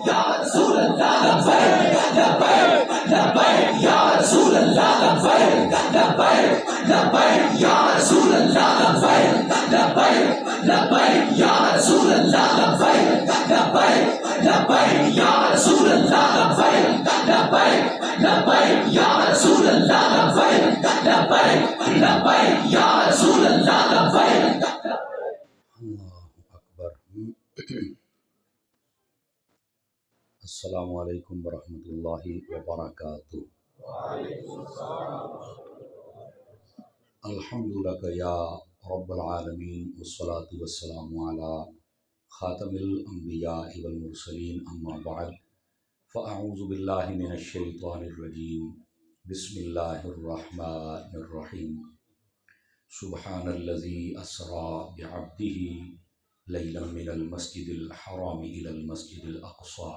یا رسول اللہ لبیک لبیک لبیک یا رسول اللہ لبیک لبیک لبیک یا رسول اللہ لبیک لبیک لبیک یا رسول اللہ لبیک لبیک لبیک یا رسول اللہ لبیک لبیک لبیک یا رسول اللہ لبیک لبیک لبیک یا رسول اللہ لبیک۔ اللہ اکبر۔ السلام علیکم ورحمۃ اللہ وبرکاتہ۔ الحمد لک یا رب العالمین والصلاة والسلام علی خاتم الانبیاء والمرسلین، اما بعد فاعوذ باللہ من الشیطان الرجیم، بسم اللہ الرحمن الرحیم۔ سبحان الذی اسری بعبدہ لیلا من المسجد الحرام الى المسجد الاقصى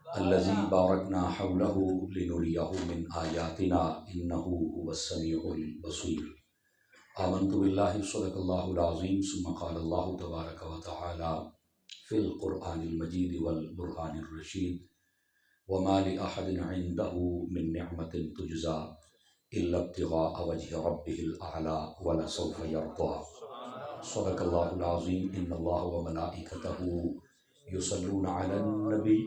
الذي باركنا حوله لنريه من آياتنا إنه هو السميع البصير۔ آمنت بالله صدق الله العظيم۔ ثم قال الله تبارك وتعالى في القرآن المجيد والبرهان الرشيد: وما لأحد عنده من نعمة تجزى إلا ابتغاء وجه ربه الأعلى ولسوف يرضى۔ صدق الله العظيم۔ إن الله وملائكته يصلون على النبي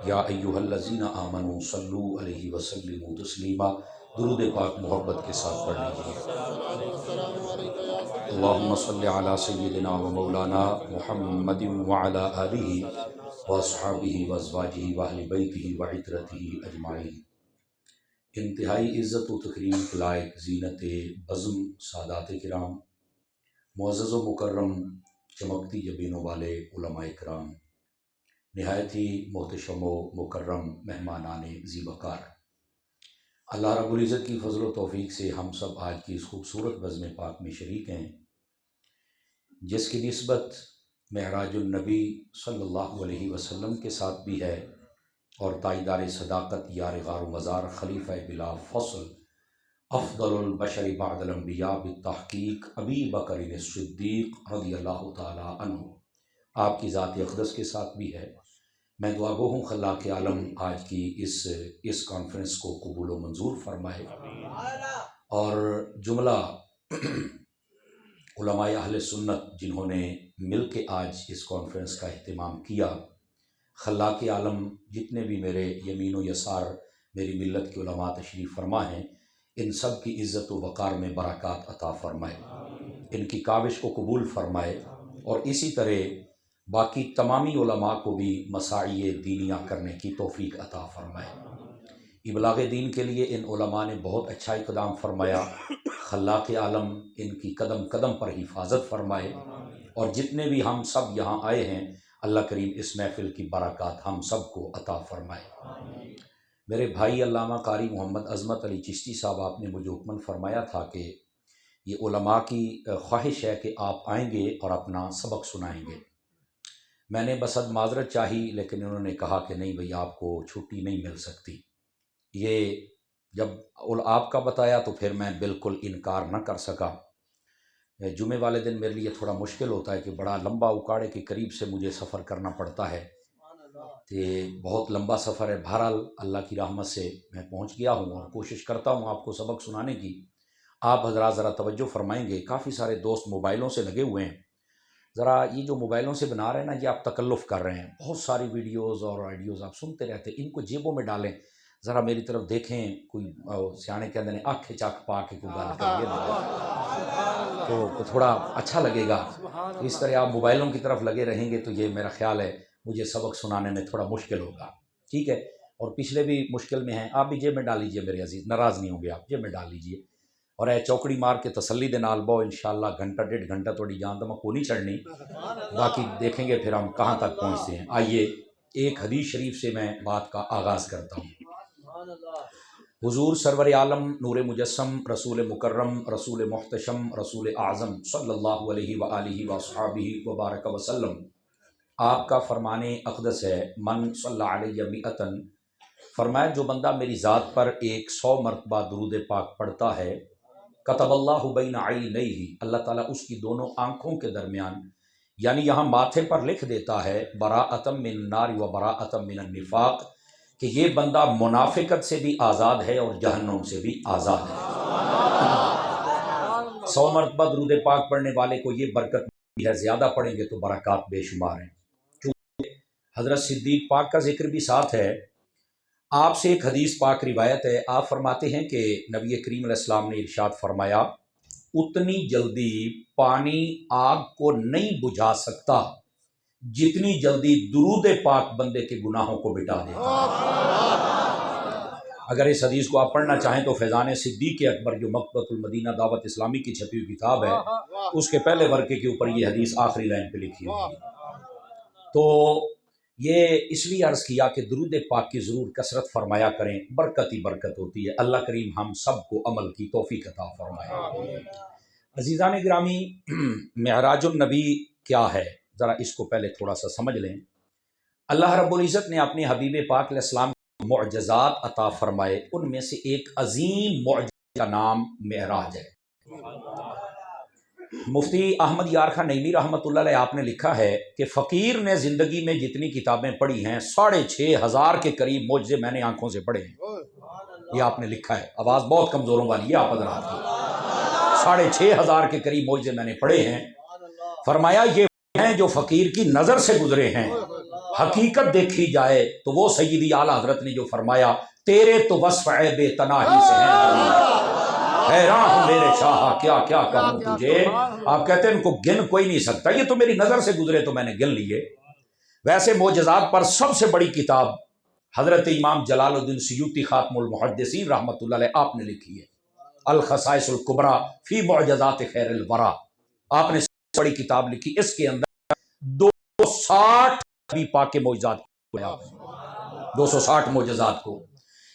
یا ایھا الذین آمنوا صلوا علیہ وسلموا تسلیما۔ درود پاک محبت کے ساتھ پڑھ لیجیے۔ اللہم صل علی سیدنا و مولانا محمد وعلی آلہ واصحابہ وازواجہ واہل بیتہ وعترتہ اجمعین۔ انتہائی عزت و تکریم کے لائق زینت بزم سادات کرام، معزز و مکرم چمکتی جبینوں والے علماء کرام، نہایت ہی محتشم و مکرم مہمانان زیبکار، اللہ رب العزت کی فضل و توفیق سے ہم سب آج کی اس خوبصورت بزم پاک میں شریک ہیں، جس کی نسبت معراج النبی صلی اللہ علیہ وسلم کے ساتھ بھی ہے، اور تائیدار صداقت یار غار و مزار خلیفہ بلا فصل افضل البشر بعد الانبیاء بالتحقیق ابی بکر الصدیق رضی اللہ تعالی عنہ، آپ کی ذات اقدس کے ساتھ بھی ہے۔ میں دعا گو ہوں خلاق عالم آج کی اس کانفرنس کو قبول و منظور فرمائے، اور جملہ علماء اہل سنت جنہوں نے مل کے آج اس کانفرنس کا اہتمام کیا، خلاق عالم جتنے بھی میرے یمین و یسار میری ملت کے علماء تشریف فرما ہیں، ان سب کی عزت و وقار میں برکات عطا فرمائے، ان کی کاوش کو قبول فرمائے، اور اسی طرح باقی تمامی علماء کو بھی مساعی دینیہ کرنے کی توفیق عطا فرمائے۔ ابلاغ دین کے لیے ان علماء نے بہت اچھا اقدام فرمایا، خلاق عالم ان کی قدم قدم پر حفاظت فرمائے، اور جتنے بھی ہم سب یہاں آئے ہیں اللہ کریم اس محفل کی برکات ہم سب کو عطا فرمائے۔ میرے بھائی علامہ قاری محمد عظمت علی چشتی صاحب، آپ نے مجھے حکم فرمایا تھا کہ یہ علماء کی خواہش ہے کہ آپ آئیں گے اور اپنا سبق سنائیں گے۔ میں نے بصد معذرت چاہی، لیکن انہوں نے کہا کہ نہیں بھئی آپ کو چھٹی نہیں مل سکتی۔ یہ جب آپ کا بتایا تو پھر میں بالکل انکار نہ کر سکا۔ جمعے والے دن میرے لیے تھوڑا مشکل ہوتا ہے کہ بڑا لمبا اکاڑے کے قریب سے مجھے سفر کرنا پڑتا ہے، کہ بہت لمبا سفر ہے۔ بہرحال اللہ کی رحمت سے میں پہنچ گیا ہوں، اور کوشش کرتا ہوں آپ کو سبق سنانے کی۔ آپ حضرات ذرا توجہ فرمائیں گے، کافی سارے دوست موبائلوں سے لگے ہوئے ہیں، ذرا یہ جو موبائلوں سے بنا رہے ہیں نا، یہ آپ تکلف کر رہے ہیں، بہت ساری ویڈیوز اور آڈیوز آپ سنتے رہتے ہیں، ان کو جیبوں میں ڈالیں، ذرا میری طرف دیکھیں، کوئی سیانے کہتے ہیں آنکھ چاک پا کے کوئی گل کریے تو تھوڑا اچھا لگے گا۔ تو اس طرح آپ موبائلوں کی طرف لگے رہیں گے تو یہ میرا خیال ہے مجھے سبق سنانے میں تھوڑا مشکل ہوگا، ٹھیک ہے؟ اور پچھلے بھی مشکل میں ہیں، آپ بھی جیب میں ڈال لیجئے میرے عزیز، ناراض نہیں ہوں گے آپ، جیب میں ڈال لیجئے، اور اے چوکڑی مار کے تسلی دے نال بہو، انشاءاللہ گھنٹہ ڈیڑھ گھنٹہ تھوڑی جان تو میں کو نہیں چڑھنی، باقی دیکھیں گے پھر ہم کہاں تک پہنچتے ہیں۔ آئیے ایک حدیث شریف سے میں بات کا آغاز کرتا ہوں۔ حضور سرور عالم نور مجسم رسول مکرم رسول محتشم رسول اعظم صلی اللہ علیہ وآلہ وصحابہ وبارک وسلم، آپ کا فرمان اقدس ہے، من صلی علیہ مئتن، فرمایا جو بندہ میری ذات پر 100 مرتبہ درود پاک پڑھتا ہے، کتب اللہ بین عینیہ، اللہ تعالیٰ اس کی دونوں آنکھوں کے درمیان یعنی یہاں ماتھے پر لکھ دیتا ہے براءۃ من النار و براءۃ من النفاق کہ یہ بندہ منافقت سے بھی آزاد ہے اور جہنم سے بھی آزاد ہے۔ 100 مرتبہ درود پاک پڑھنے والے کو یہ برکت ہے، زیادہ پڑھیں گے تو برکات بے شمار ہیں۔ چونکہ حضرت صدیق پاک کا ذکر بھی ساتھ ہے، آپ سے ایک حدیث پاک روایت ہے، آپ فرماتے ہیں کہ نبی کریم علیہ السلام نے ارشاد فرمایا اتنی جلدی پانی آگ کو نہیں بجھا سکتا جتنی جلدی درود پاک بندے کے گناہوں کو مٹا دیتا ہے۔ اگر اس حدیث کو آپ پڑھنا چاہیں تو فیضان صدیق اکبر جو مکتبۃ المدینہ دعوت اسلامی کی چھپی ہوئی کتاب ہے، اس کے پہلے ورقے کے اوپر یہ حدیث آخری لائن پہ لکھی ہوئی ہے۔ تو یہ اس لیے عرض کیا کہ درود پاک کی ضرور کثرت فرمایا کریں، برکت ہی برکت ہوتی ہے۔ اللہ کریم ہم سب کو عمل کی توفیق عطا فرمائے۔ عزیزان گرامی، معراج النبی کیا ہے، ذرا اس کو پہلے تھوڑا سا سمجھ لیں۔ اللہ رب العزت نے اپنے حبیب پاک علیہ السلام کو معجزات عطا فرمائے، ان میں سے ایک عظیم معجزے کا نام معراج ہے۔ مفتی احمد یار خان نعیمی رحمۃ اللہ علیہ آپ نے لکھا ہے کہ فقیر نے زندگی میں جتنی کتابیں پڑھی ہیں 6,500 کے قریب معجزے میں نے آنکھوں سے پڑھے ہیں۔ یہ آپ نے لکھا ہے، آواز بہت کمزوروں والی ہے آپ حضرات کی۔ 6,500 کے قریب معجزے میں نے پڑھے ہیں۔ فرمایا یہ ہیں جو فقیر کی نظر سے گزرے ہیں، حقیقت دیکھی جائے تو وہ سیدی اعلیٰ حضرت نے جو فرمایا تیرے تو وصف عیب تناہی سے ہیں، حیران ہوں میرے شاہ کیا کیا کہوں تجھے۔ آپ کہتے ہیں ان کو گن کوئی نہیں سکتا، یہ تو میری نظر سے گزرے تو میں نے گن لیے۔ ویسے معجزات پر سب سے بڑی کتاب حضرت امام جلال الدین سیوطی خاتم المحدثین رحمۃ اللہ علیہ آپ نے لکھی ہے، الخصائص الکبریٰ فی معجزات خیر الورا۔ آپ نے بڑی کتاب لکھی، اس کے اندر 260 نبی پاک کے معجزات کو، 260 معجزات کو۔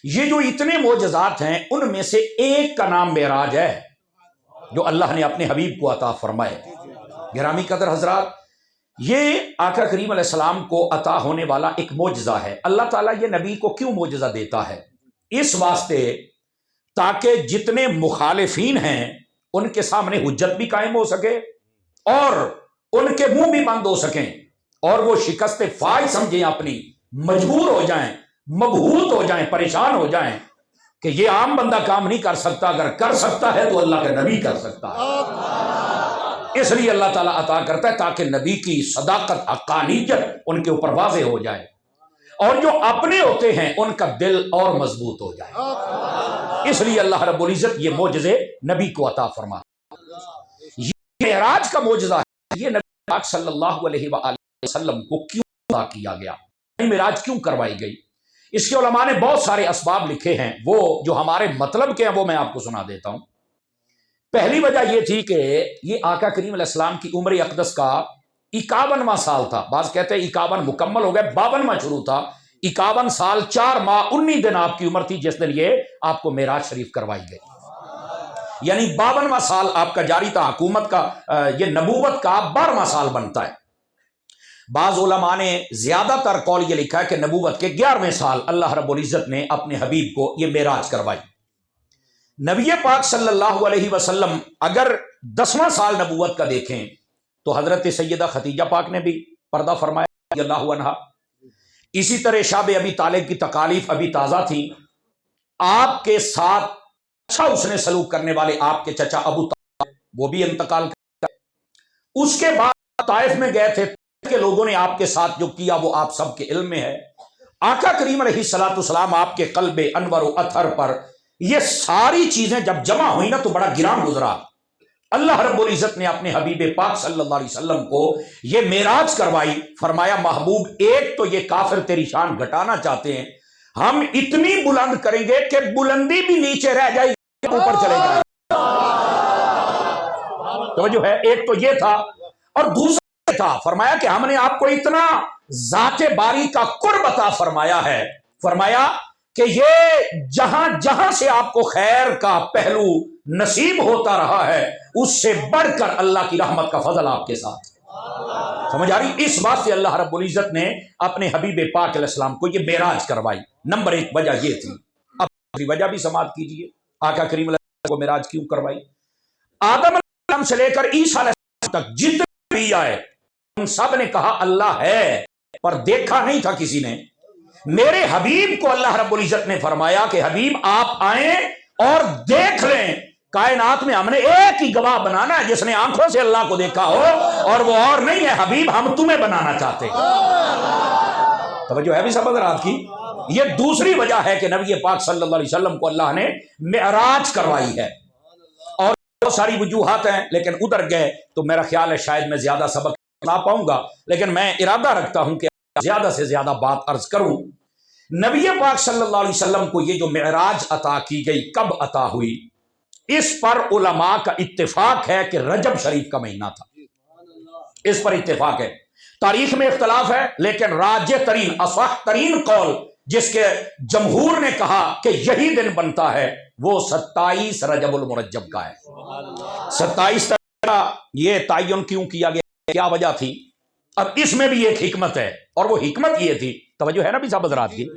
یہ جو اتنے معجزات ہیں ان میں سے ایک کا نام معراج ہے جو اللہ نے اپنے حبیب کو عطا فرمائے۔ گرامی قدر حضرات، یہ آقا کریم علیہ السلام کو عطا ہونے والا ایک معجزہ ہے۔ اللہ تعالیٰ یہ نبی کو کیوں معجزہ دیتا ہے؟ اس واسطے تاکہ جتنے مخالفین ہیں ان کے سامنے حجت بھی قائم ہو سکے اور ان کے منہ بھی بند ہو سکیں اور وہ شکست فائز سمجھیں، اپنی مجبور ہو جائیں، مبہوت ہو جائیں، پریشان ہو جائیں کہ یہ عام بندہ کام نہیں کر سکتا، اگر کر سکتا ہے تو اللہ کا نبی کر سکتا ہے۔ اس لیے اللہ تعالیٰ عطا کرتا ہے تاکہ نبی کی صداقت، حقانیت ان کے اوپر واضح ہو جائے اور جو اپنے ہوتے ہیں ان کا دل اور مضبوط ہو جائے۔ اس لیے اللہ رب العزت یہ معجزے نبی کو عطا فرما۔ یہ معراج کا معجزہ ہے، یہ نبی پاک صلی اللہ علیہ وآلہ وسلم کو کیوں عطا کیا گیا، معراج کیوں کروائی گئی؟ اس کے علماء نے بہت سارے اسباب لکھے ہیں، وہ جو ہمارے مطلب کے ہیں وہ میں آپ کو سنا دیتا ہوں۔ پہلی وجہ یہ تھی کہ یہ آقا کریم علیہ السلام کی عمر اقدس کا 51واں سال تھا، بعض کہتے ہیں 51 مکمل ہو گئے، 52واں شروع تھا۔ 51 سال 4 ماہ 19 دن آپ کی عمر تھی جس دن یہ آپ کو معراج شریف کروائی گئی، یعنی 52واں سال آپ کا جاری تھا حکومت کا، یہ نبوت کا 12واں سال بنتا ہے۔ بعض علماء نے زیادہ تر قول یہ لکھا ہے کہ نبوت کے 11ویں سال اللہ رب العزت نے اپنے حبیب کو یہ معراج کروائی۔ نبی پاک صلی اللہ علیہ وسلم اگر 10واں سال نبوت کا دیکھیں تو حضرت سیدہ خدیجہ پاک نے بھی پردہ فرمایا رضی اللہ عنہا۔ اسی طرح شاب ابی طالب کی تکالیف ابھی تازہ تھیں، آپ کے ساتھ اچھا اس نے سلوک کرنے والے آپ کے چچا ابو طالب وہ بھی انتقال کر گئے۔ اس کے بعد طائف میں گئے تھے کہ لوگوں نے آپ کے ساتھ جو کیا وہ آپ سب کے علم میں ہے۔ آقا کریم علیہ الصلوۃ والسلام آپ کے قلب انور و اطہر پر یہ ساری چیزیں جب جمع ہوئی نا تو بڑا گران گزرا۔ اللہ رب العزت نے اپنے حبیب پاک صلی اللہ علیہ وسلم کو یہ معراج کروائی، فرمایا محبوب ایک تو یہ کافر تیری شان گھٹانا چاہتے ہیں، ہم اتنی بلند کریں گے کہ بلندی بھی نیچے رہ جائے گی، اوپر چلے جائے۔ تو جو ہے ایک تو یہ تھا، اور دوسرا تھا فرمایا کہ ہم نے آپ کو اتنا ذات باری کا قرب عطا فرمایا ہے، فرمایا کہ یہ جہاں جہاں سے آپ کو خیر کا پہلو نصیب ہوتا رہا ہے اس سے بڑھ کر اللہ کی رحمت کا فضل آپ کے ساتھ۔ سمجھ آ رہی؟ اس بات سے اللہ رب العزت نے اپنے حبیب پاک علیہ السلام کو یہ معراج کروائی۔ نمبر ایک وجہ یہ تھی۔ اب دوسری وجہ بھی سماعت کیجئے، آقا کریم علیہ السلام کو معراج کیوں کروائی؟ آدم علیہ السلام سے لے کر عیسیٰ علیہ السلام تک جتنے بھی آئے ان سب نے کہا اللہ ہے، پر دیکھا نہیں تھا کسی نے۔ میرے حبیب کو اللہ رب العزت نے فرمایا کہ حبیب آپ آئیں اور دیکھ لیں، کائنات میں ہم نے ایک ہی گواہ بنانا ہے جس نے آنکھوں سے اللہ کو دیکھا ہو، اور وہ اور نہیں ہے حبیب، ہم تمہیں بنانا چاہتے ہیں۔ توجہ ہے بھی سب حضرات کی؟ یہ دوسری وجہ ہے کہ نبی پاک صلی اللہ علیہ وسلم کو اللہ نے معراج کروائی ہے، اور بہت ساری وجوہات ہیں، لیکن ادھر گئے تو میرا خیال ہے شاید میں زیادہ سبق نہ پاؤں گا، لیکن میں ارادہ رکھتا ہوں کہ زیادہ سے زیادہ بات عرض کروں۔ نبی پاک صلی اللہ علیہ وسلم کو یہ جو معراج عطا کی گئی کب عطا ہوئی؟ اس پر علماء کا اتفاق ہے کہ رجب شریف کا مہینہ تھا، اس پر اتفاق ہے۔ تاریخ میں اختلاف ہے، لیکن راجح ترین اصح ترین قول جس کے جمہور نے کہا کہ یہی دن بنتا ہے وہ 27 رجب المرجب کا ہے۔ 27 کا یہ تعین کیوں کیا گیا، کیا وجہ تھی؟ اب اس میں بھی ایک حکمت ہے، اور وہ حکمت یہ تھی، توجہ ہے نا بھی صاحب حضرات کی؟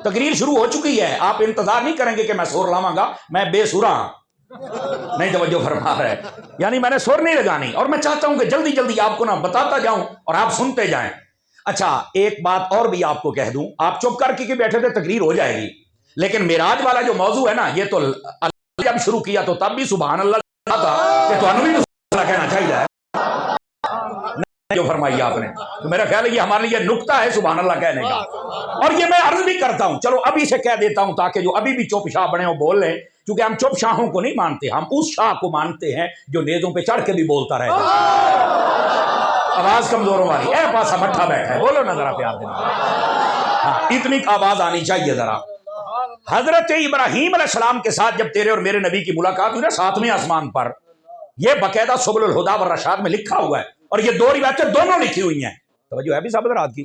تقریر شروع ہو چکی ہے، آپ انتظار نہیں کریں گے کہ میں سور لاواں گا، میں بے سورا نہیں، توجہ فرما رہا ہے، یعنی میں نے سور نہیں لگانی، اور میں چاہتا ہوں کہ جلدی جلدی آپ کو نہ بتاتا جاؤں اور آپ سنتے جائیں۔ اچھا ایک بات اور بھی آپ کو کہہ دوں، آپ چپ کر کے بیٹھے تھے تقریر ہو جائے گی، لیکن معراج والا جو موضوع ہے نا، یہ تو اللہ جب شروع کیا تو تب بھی سبحان اللہ تھا کہ تو انہوں بھی اللہ کہنا چاہیے جو فرمائی آپ نے، تو میرا خیال ہے یہ ہمارے لیے نکتہ ہے سبحان اللہ کہنے کا، اور یہ میں عرض بھی کرتا ہوں، چلو ابھی سے کہہ دیتا ہوں تاکہ جو ابھی بھی چپ شاہ بنے ہو بول لیں، کیونکہ ہم چپ شاہوں کو نہیں مانتے، ہم اس شاہ کو مانتے ہیں جو نیزوں پہ چڑھ کے بھی بولتا رہے گا۔ آواز کمزوروں والی، اے پاسا مٹھا بیٹھا ہے، بولو نا ذرا پیار دینا، ہاں اتنی آواز آنی چاہیے ذرا۔ حضرت ابراہیم علیہ السلام کے ساتھ جب تیرے اور میرے نبی کی ملاقات ہوئی نا 7ویں آسمان پر، یہ باقاعدہ سبل الہدی والرشاد میں لکھا ہوا ہے، اور یہ دو روایتیں دونوں لکھی ہوئی ہیں، توجہ ہے بھی صاحب حضرات کی؟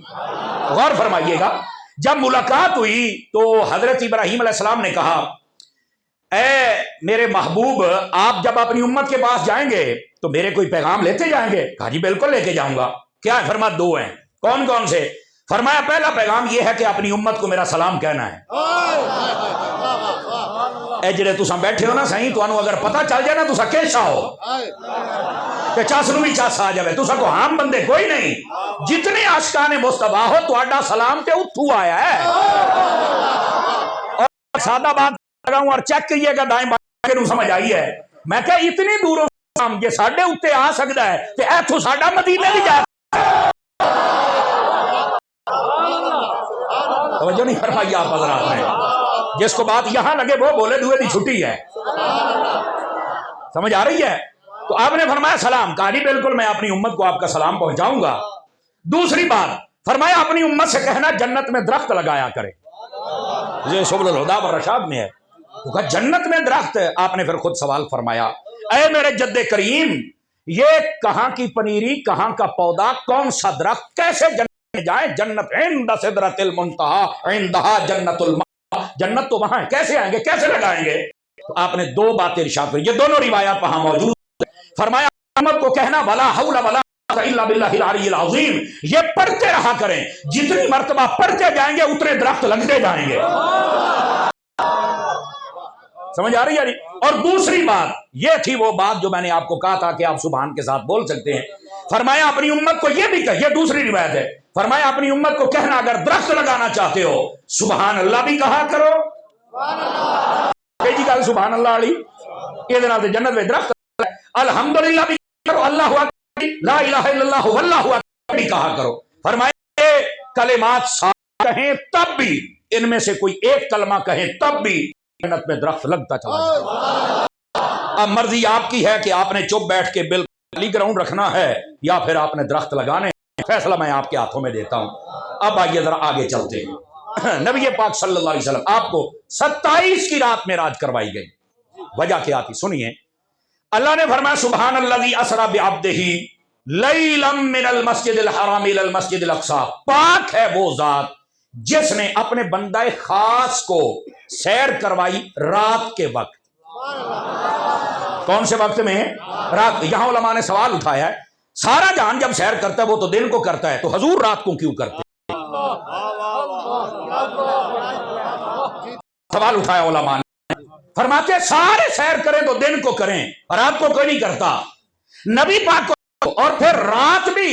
غور فرمائیے گا، جب ملاقات ہوئی تو حضرت ابراہیم علیہ السلام نے کہا اے میرے محبوب، آپ جب اپنی امت کے پاس جائیں گے تو میرے کوئی پیغام لیتے جائیں گے؟ کہا جی بالکل لے کے جاؤں گا۔ کیا ہے؟ فرمایا 2 ہیں۔ کون کون سے؟ فرمایا پہلا پیغام یہ ہے کہ اپنی امت کو میرا سلام کہنا ہے۔ اے جڑے تساں بیٹھے ہو نا صحیح، تو اگر پتہ چل جائے نا تساں کیسا ہو کہ چس نو بھی چس آ جائے، تساں کو عام بندے کوئی نہیں، جتنے عاشقان مصطفیٰ ہو تہاڈا سلام تے اتھو آیا ہے۔ اور سادہ بات لگاؤں اور چیک کریے گا دائیں بائیں نو سمجھ آئی ہے، میں کہ اتنی دوروں سلام جے ساڈے اوتے آ سکدا ہے تے ایتھوں ساڈا مدینے بھی جا۔ توجہ نہیں فرمائی آپ حضرات نے؟ جس کو بات یہاں لگے وہ بولے دوئے دی چھٹی ہے، سمجھ آ رہی ہے؟ تو آپ نے فرمایا سلام، کہا جی بالکل میں اپنی امت کو آپ کا سلام پہنچاؤں گا۔ دوسری بات فرمایا اپنی امت سے کہنا جنت میں درخت لگایا کرے، یہ سبل الہدی والرشاد میں ہے۔ تو کہا جنت میں درخت؟ آپ نے پھر خود سوال فرمایا اے میرے جد کریم، یہ کہاں کی پنیری، کہاں کا پودا، کون سا درخت، کیسے جنت میں جائیں؟ جنت عند سدرۃ المنتہی عندہا جنت المأویٰ، جنت تو وہاں ہے، کیسے آئیں گے، کیسے لگائیں گے؟ تو آپ نے 2 باتیں ارشاد کی، یہ دونوں روایات وہاں موجود ہیں۔ فرمایا امت کو کہنا ولا حول ولا قوۃ الا باللہ العلی العظیم، یہ پڑھتے رہا کریں، جتنی مرتبہ پڑھتے جائیں گے اتنے درخت لگتے جائیں گے۔ سمجھ آ رہی ہے؟ اور دوسری بات یہ تھی وہ بات جو میں نے آپ کو کہا تھا کہ آپ سبحان کے ساتھ بول سکتے ہیں۔ فرمایا اپنی امت کو یہ بھی کہ، یہ دوسری روایت ہے، فرمایا اپنی امت کو کہنا اگر درخت لگانا چاہتے ہو سبحان اللہ بھی کہا کرو، جی کہ سبحان اللہ علی یہ جنت میں درخت، الحمدللہ بھی کرو، اللہ اکبر، لا الہ الا اللہ واللہ اکبر بھی کہا کرو۔ فرمایا کلمات ساتھ کہیں تب بھی، ان میں سے کوئی ایک کلمہ کہیں تب بھی جنت میں درخت لگتا چلا جائے۔ اب مرضی آپ کی ہے کہ آپ نے چپ بیٹھ کے بالکل خالی گراؤنڈ رکھنا ہے یا پھر آپ نے درخت لگانے ہیں، فیصلہ میں آپ کے ہاتھوں میں دیتا ہوں۔ اب آئیے ذرا آگے چلتے ہیں۔ نبی پاک صلی اللہ علیہ وسلم آپ کو 27 کی رات معراج کروائی گئی، وجہ کیا تھی سنیے۔ اللہ نے فرمایا سبحان الذی اسری بعبدہ لیلا من المسجد الحرام الی المسجد الاقصی، پاک ہے وہ ذات جس نے اپنے بندہ خاص کو سیر کروائی رات کے وقت۔ کون سے وقت میں؟ رات۔ یہاں علماء نے سوال اٹھایا ہے، سارا جہان جب سیر کرتا ہے وہ تو دن کو کرتا ہے، تو حضور رات کو کیوں کرتے؟ سوال اٹھایا علماء نے، فرماتے سارے سیر کریں تو دن کو کریں، رات کو کوئی نہیں کرتا۔ نبی پاک کو اور پھر رات بھی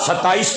27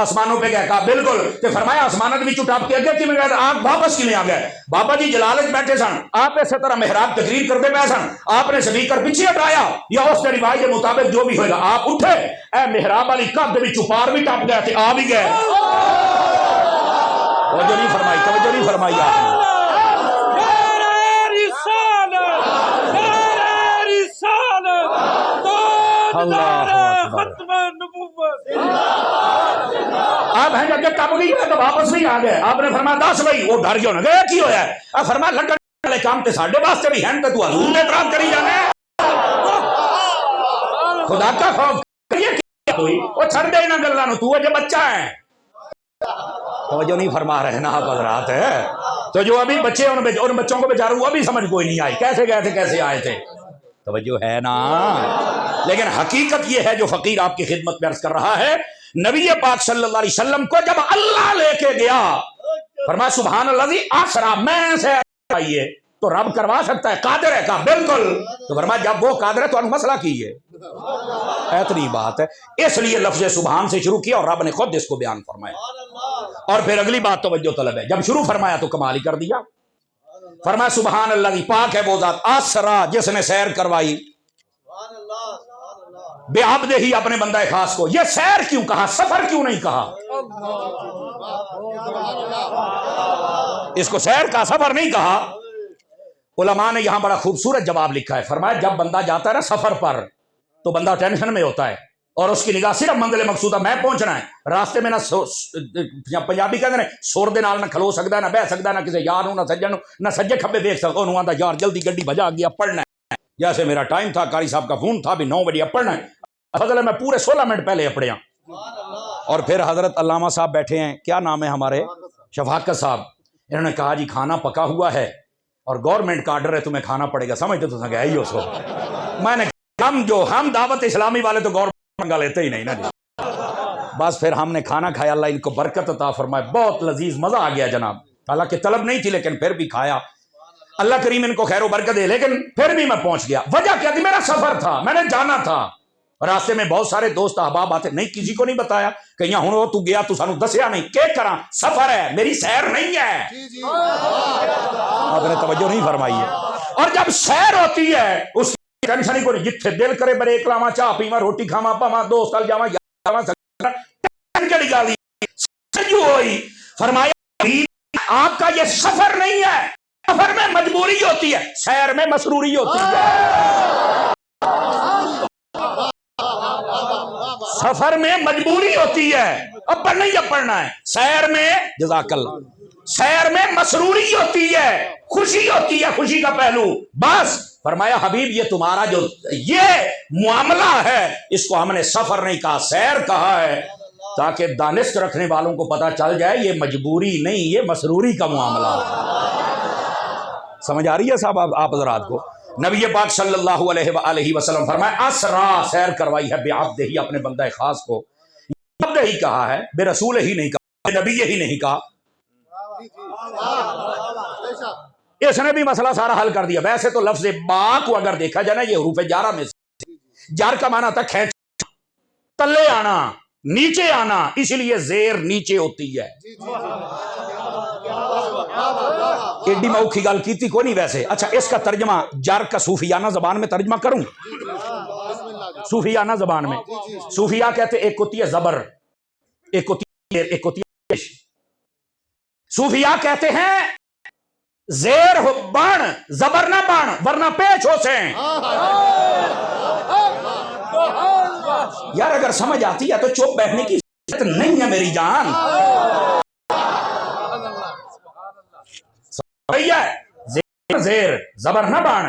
آسمانوں پہ گیا؟ کہا بالکل. تے فرمایا آسمانوں بھی ٹپ کے اگے کی میں گیا آپ واپس کی نہیں آ گئے؟ بابا جی جلالت بیٹھے سن، آپ اسی طرح محراب تقریر کرتے پے سن، آپ نے سپیکر پیچھے ہٹایا یا اس کے روایت کے مطابق جو بھی ہوئے گا، آپ اٹھے، اے محراب والی کب بھی چپار بھی ٹپ گئے تھے، آ بھی گئے. توجہ نہیں فرمائی، توجہ نہیں فرمائی آپ نے. آپ ہیں جب ٹپ گئی ہے تو واپس نہیں آ گئے. آپ نے فرمایا دس بھائی وہ ڈر گیا گیا کی ہویا ہے؟ آپ فرمایا لگن والے کام تے ساڈے واسطے بھی ہیں تے تو حضور نے اعتراض کری جانا ہے. خدا کا خوف کریے کیا ہوئی وہ چھڑ دے نہ گلاں نو، تو اجے بچہ ہے. توجہ نہیں فرما رہے نا آپ حضرات ہے. تو جو ابھی بچے ان بچوں کو بیچاروں وہ بھی سمجھ کوئی نہیں آئی، کیسے گئے تھے کیسے آئے تھے. توجہ ہے نا. لیکن حقیقت یہ ہے جو فقیر آپ کی خدمت میں عرض کر رہا ہے، نبی پاک صلی اللہ علیہ وسلم کو جب اللہ لے کے گیا، فرمایا سبحان الذی اسریٰ، میں سے آئیے تو رب کروا سکتا ہے، قادر ہے. کہا بالکل. تو فرمایا جب وہ قادر ہے تو ان مسئلہ کیجئے. اتنی بات ہے. اس لیے لفظ سبحان سے شروع کیا اور رب نے خود اس کو بیان فرمایا. اور پھر اگلی بات توجہ طلب ہے، جب شروع فرمایا تو کمال ہی کر دیا. فرمایا سبحان اللہ، پاک ہے وہ ذات، اسریٰ جس نے سیر کروائی، بے عبدہ ہی اپنے بندہ خاص کو. یہ سیر کیوں کہا، سفر کیوں نہیں کہا؟ اس کو سیر کا سفر نہیں کہا. علماء نے یہاں بڑا خوبصورت جواب لکھا ہے. فرمایا جب بندہ جاتا ہے نا سفر پر تو بندہ ٹینشن میں ہوتا ہے اور اس کی نگاہ صرف منزل مقصودہ میں پہنچنا ہے. راستے میں نہ پنجابی کہتے ہیں سور دے نال نہ کھلو سکتا ہے، نہ بہ سکتا ہے، نہ کسی یار نہ سجن نہ سجے کھبے دیکھ سکتا. انہوں آتا یار جلدی گڈی بجا گیا پڑھنا ہے. جیسے میرا ٹائم تھا، قاری صاحب کا فون تھا بھی 9 بجے پڑھنا ہے، فضل ہے میں پورے 16 منٹ پہلے پڑھیا. اور پھر حضرت علامہ صاحب بیٹھے ہیں، کیا نام ہے ہمارے، شفاقت صاحب، انہوں نے کہا جی کھانا پکا ہوا ہے اور گورنمنٹ کا آرڈر ہے تمہیں کھانا پڑے گا. سمجھتے تو گیا ہی اس کو. میں نے ہم دعوت اسلامی والے تو گورنمنٹ منگا لیتے ہی نہیں نا جی. بس پھر ہم نے کھانا کھایا، اللہ ان کو برکت عطا فرمائے، بہت لذیذ مزہ آ گیا جناب. حالانکہ طلب نہیں تھی لیکن پھر بھی کھایا، اللہ کریم ان کو خیر و برکت دے. لیکن پھر بھی میں پہنچ گیا. وجہ کیا تھی؟ میرا سفر تھا، میں نے جانا تھا. راستے میں بہت سارے دوست احباب آتے، نہیں کسی کو نہیں بتایا کہ یہاں ہوں تو گیا تو سانو دسیا نہیں. کہ کرا سفر ہے، میری سیر نہیں ہے. آپ نے توجہ نہیں فرمائی ہے. اور جب سیر ہوتی ہے اس کی ٹینشن ہی کوئی نہیں. جتھے دل کرے بریک لاواں، چاہ پیواں، روٹی کھاواں، پاواں دوست ال جاواں جاواں کیڑی گل سجو ہوئی. فرمایا آپ کا یہ سفر نہیں ہے، سفر میں مجبوری ہوتی ہے، سیر میں مسروری ہوتی ہے. سفر میں مجبوری ہوتی ہے، اب پڑھنا ہی اب پڑھنا ہے. سیر میں جزاک اللہ، سیر میں مسروری ہوتی ہے، خوشی ہوتی ہے، خوشی کا پہلو. بس فرمایا حبیب یہ تمہارا جو یہ معاملہ ہے اس کو ہم نے سفر نہیں کہا، سیر کہا ہے، تاکہ دانست رکھنے والوں کو پتا چل جائے یہ مجبوری نہیں، یہ مسروری کا معاملہ ہے. سمجھ آ رہی ہے صاحب آپ حضرات کو؟ نبی پاک صلی اللہ علیہ وآلہ وسلم فرمایا اسریٰ سیر کروائی ہے بے عبدہ ہی اپنے بندہ خاص کو. عبدہ ہی کہا ہے، بے رسول ہی نہیں کہا، بے نبی ہی نہیں کہا. اس نے بھی مسئلہ سارا حل کر دیا. ویسے تو لفظ با کو اگر دیکھا جائے نا یہ حروف جارہ میں سے، جار کا معنی تھا کھینچ، تلے آنا، نیچے آنا، اسی لیے زیر نیچے ہوتی ہے. ایڈی میں اوکھی گل کیتی کوئی نہیں ویسے. اچھا اس کا ترجمہ جر کا صوفیانہ زبان میں ترجمہ کروں؟ صوفیانہ زبان میں صوفیہ کہتے ایک ہوتی ہے زبر، ایک ہوتی ہے پیش. صوفیہ کہتے ہیں زیر ہو بان، زبر نہ بان ورنہ پیش ہو سے. یار اگر سمجھ آتی ہے تو چپ بیٹھنے کی ضرورت نہیں ہے میری جان. زیر زیر زبر نہ بان،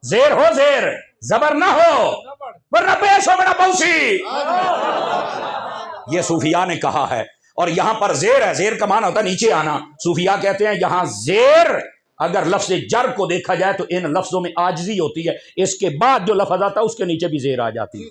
زیر ہو زیر زبر نہ ہو ورنہ پیش ہو بڑا پوسی. یہ صوفیاء نے کہا ہے. اور یہاں پر زیر ہے، زیر کا معنی ہوتا ہے نیچے آنا. صوفیاء کہتے ہیں یہاں زیر اگر لفظ جر کو دیکھا جائے تو ان لفظوں میں عاجزی ہوتی ہے، اس کے بعد جو لفظ آتا ہے اس کے نیچے بھی زیر آ جاتی ہے،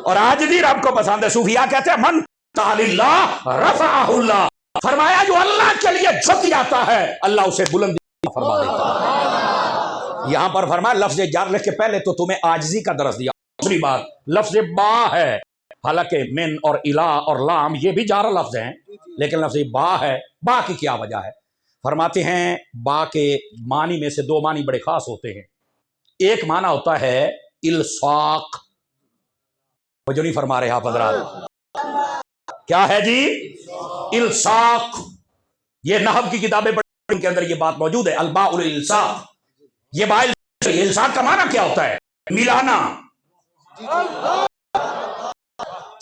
اور عاجزی رب کو پسند ہے. صوفیاء کہتے ہیں من تعالی اللہ رفعہ اللہ، فرمایا جو اللہ کے لیے جھک جاتا ہے اللہ اسے بلندی فرما دیتا ہے. یہاں پر فرمایا لفظ جر لکھ کے پہلے تو تمہیں عاجزی کا درس دیا. دوسری بات لفظ با ہے، حالانکہ من اور الہ اور لام یہ بھی جارا لفظ ہیں، لیکن لفظ با ہے، با کی کیا وجہ ہے؟ فرماتے ہیں با کے معنی میں سے دو معنی بڑے خاص ہوتے ہیں۔ ایک معنی ہوتا ہے الصاق، وہ جو نہیں فرما رہے آپ حضرات، کیا ہے جی؟ الصاق۔ یہ نحو کی کتابیں پڑھیں، ان کے اندر یہ بات موجود ہے، الباء الالصاق۔ یہ با الصاق کا معنی کیا ہوتا ہے؟ ملانا۔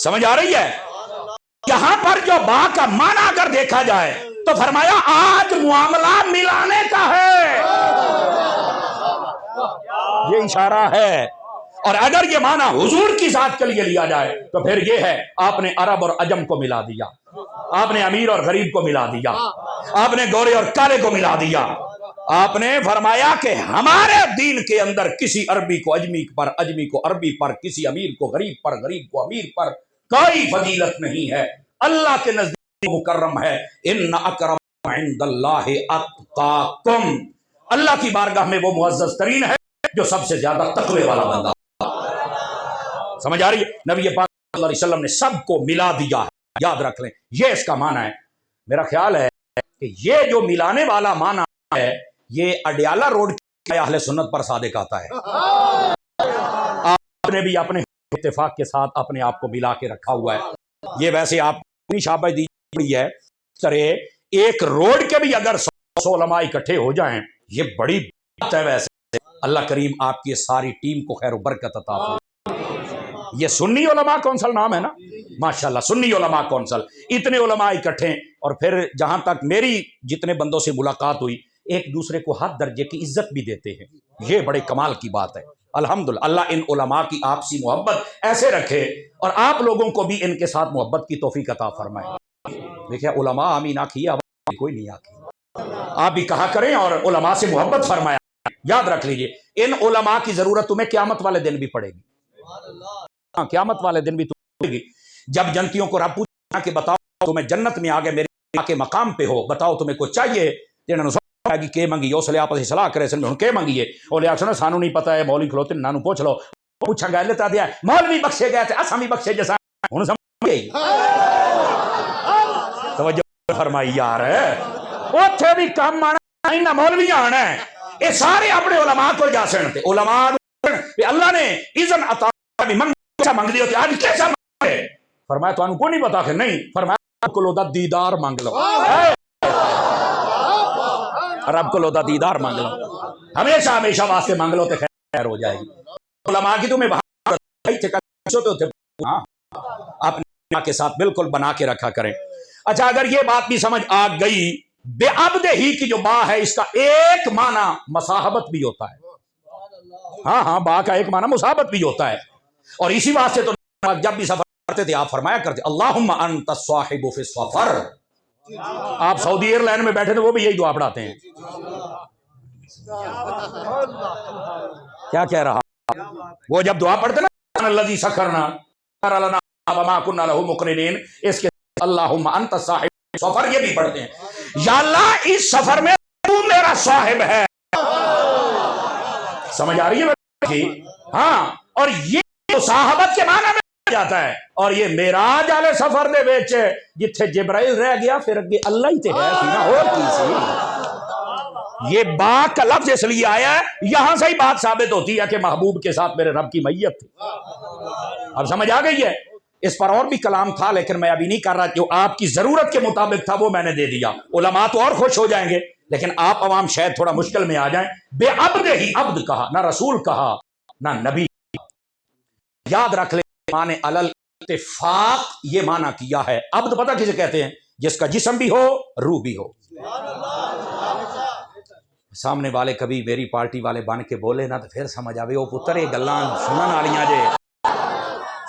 سمجھ آ رہی ہے؟ یہاں پر جو با کا معنی اگر دیکھا جائے تو فرمایا آج معاملہ ملانے کا ہے، یہ اشارہ ہے۔ اور اگر یہ معنی حضور کی ذات کے لیے لیا جائے تو پھر یہ ہے آپ نے عرب اور عجم کو ملا دیا، آپ نے امیر اور غریب کو ملا دیا، آپ نے گورے اور کالے کو ملا دیا۔ آپ نے فرمایا کہ ہمارے دین کے اندر کسی عربی کو اجمی پر، اجمی کو عربی پر، کسی امیر کو غریب پر، غریب کو امیر پر کوئی فضیلت نہیں ہے، اللہ کے نزدیک مکرم ہے۔ ان اکرم عند اللہ اتقاکم، اللہ کی بارگاہ میں وہ معزز ترین ہے جو سب سے زیادہ تقوی والا بندہ۔ سمجھ آ رہی ہے؟ نبی پاک صلی اللہ علیہ وسلم نے سب کو ملا دیا ہے، یاد رکھ لیں، یہ اس کا معنی ہے۔ میرا خیال ہے کہ یہ جو ملانے والا معنی ہے یہ اڈیالہ روڈ کے اہل سنت پر صادق آتا ہے۔ آپ نے بھی اپنے اتفاق کے ساتھ اپنے آپ کو ملا کے رکھا ہوا ہے۔ یہ ویسے آپ کو شاباش دی ہے، اس طرح ایک روڈ کے بھی اگر 100 علماء اکٹھے ہو جائیں یہ بڑی بات ہے۔ ویسے اللہ کریم آپ کی ساری ٹیم کو خیر و برکت عطا فرمائے۔ یہ سنی علماء کونسل نام ہے نا، ماشاءاللہ سنی علماء کونسل، اتنے علماء اکٹھے، اور پھر جہاں تک میری جتنے بندوں سے ملاقات ہوئی ایک دوسرے کو ہر درجے کی عزت بھی دیتے ہیں، یہ بڑے کمال کی بات ہے۔ الحمدللہ اللہ ان علماء کی آپسی محبت ایسے رکھے اور آپ لوگوں کو بھی ان کے ساتھ محبت کی توفیق عطا فرمائے۔ دیکھیں علماء آمین آکھیے، کوئی نہیں آکھی، آپ بھی کہا کریں اور علماء سے محبت فرمایا۔ یاد رکھ لیجئے ان علماء کی ضرورت تمہیں قیامت والے دن بھی پڑے گی، قیامت والے دن بھی پڑے گی، جب جنتیوں کو رب پوچھنا کہ بتاؤ تمہیں جنت میں آگے میرے کے مقام پہ ہو، بتاؤ تمہیں کچھ چاہیے، کہ منگی اس لیے آپس صلاح کرے سن میں ہن کے منگیے، اور لیا سنو سانو نہیں پتہ ہے، مولوی کھلوتے نانو پوچھ لو، پوچھا گئے لیتا دیا مولوی بخشے گئے تھے اساں بھی بخشے جیسا ہن سمجھ گئی۔ توجہ فرمائی یار، اوتھے بھی کم آنا انہاں مولوی آنا ہے، اے سارے اپنے علماء کو جا سن تے علماء اللہ نے اذن عطا بھی منگ دی ہوتی، آج کیسا منگے؟ فرمایا تو انہوں کو نہیں پتا کہ نہیں، فرمایا کو لو دا دیدار مانگ لو، رب کو لودا دیدار مانگ لو، ہمیشہ ہمیشہ واسطے مانگ لو تو خیر ہو جائے گی۔ علماء کی تمہیں اپنے کے ساتھ بالکل بنا کے رکھا کریں۔ اچھا اگر یہ بات بھی سمجھ آ گئی، بے عبد ہی کی جو با ہے اس کا ایک معنی مصاحبت بھی ہوتا ہے۔ ہاں ہاں، با کا ایک معنی مصاحبت بھی ہوتا ہے، اور اسی واسطے تو جب بھی سفر کرتے تھے آپ فرمایا کرتے اللہم انت الصاحب فی السفر۔ آپ سعودی ایئر لائن میں بیٹھے تھے وہ بھی یہی دعا پڑھاتے ہیں۔ کیا کہہ رہا وہ جب دعا پڑھتے نا الذی سخرنا لنا وما كنا له مقرنین، اس کے اللہم انت الصاحب سفر یہ بھی پڑھتے ہیں، یا اللہ اس سفر میں تو میرا صاحب ہے۔ سمجھ آ رہی ہے؟ ہاں، اور یہ صاحبت کے معنی میں جاتا ہے، اور یہ معراج والے سفر دے وچ جتھے جبرائیل رہ گیا پھر اگے اللہ ہی تے ہے سی نا، اور کی سی۔ یہ با کا لفظ اس لیے آیا ہے، یہاں سے ہی بات ثابت ہوتی ہے کہ محبوب کے ساتھ میرے رب کی میت تھی۔ اب سمجھ آ گئی ہے؟ اس پر اور بھی کلام تھا لیکن میں ابھی نہیں کر رہا، جو آپ کی ضرورت کے مطابق تھا وہ میں نے دے دیا۔ علماء تو اور خوش ہو جائیں گے لیکن آپ عوام شاید تھوڑا مشکل میں آ جائیں۔ بے عبد ہی، عبد کہا نہ رسول کہا نہ نبی۔ یاد رکھ لیں معنی علل اتفاق یہ معنی کیا ہے۔ عبد پتہ کسے کہتے ہیں؟ جس کا جسم بھی ہو روح بھی ہو۔ سامنے والے کبھی میری پارٹی والے بن کے بولے نا تو پھر سمجھ آوے وہ پتر یہ گلاں سنن والیاں جے،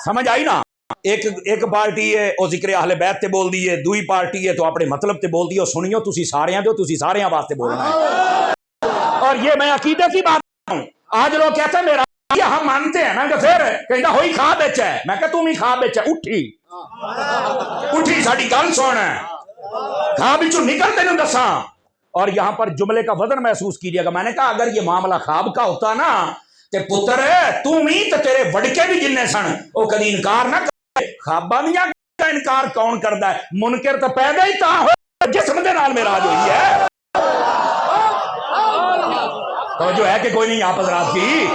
سمجھ آئی نا؟ ایک پارٹی ہے وہ ذکر اہل بیت تے بول دی ہے، دوئی پارٹی ہے تو اپنے مطلب تے بول دی ہے، سنیو تسی ساریاں جو تسی ساریاں واسطے بولنا ہے۔ اور یہ میں عقیدے کی بات ہوں، آج لوگ کہتے ہیں میرا ہم مانتے ہیں نا کہ پھر کہنا ہوئی خواب بچ ہے، میں کہ تم ہی خواب بچ ہے، اٹھی ساڑی گل سن ہے، خواب بچوں نکل تینوں دساں۔ اور یہاں پر جملے کا وزن محسوس کیجئے گا، میں نے کہا اگر یہ معاملہ خواب کا ہوتا نا تے پتر تم ہی تے تیرے وڈکے بھی جننے سن وہ کدی انکار نہ خوابانیاں کا انکار کون کرتا ہے؟ منکر تو پیدا ہی تا ہو جسم دے نال معراج ہوئی ہے. توجہ ہے کہ کوئی نہیں آپ حضرات کی؟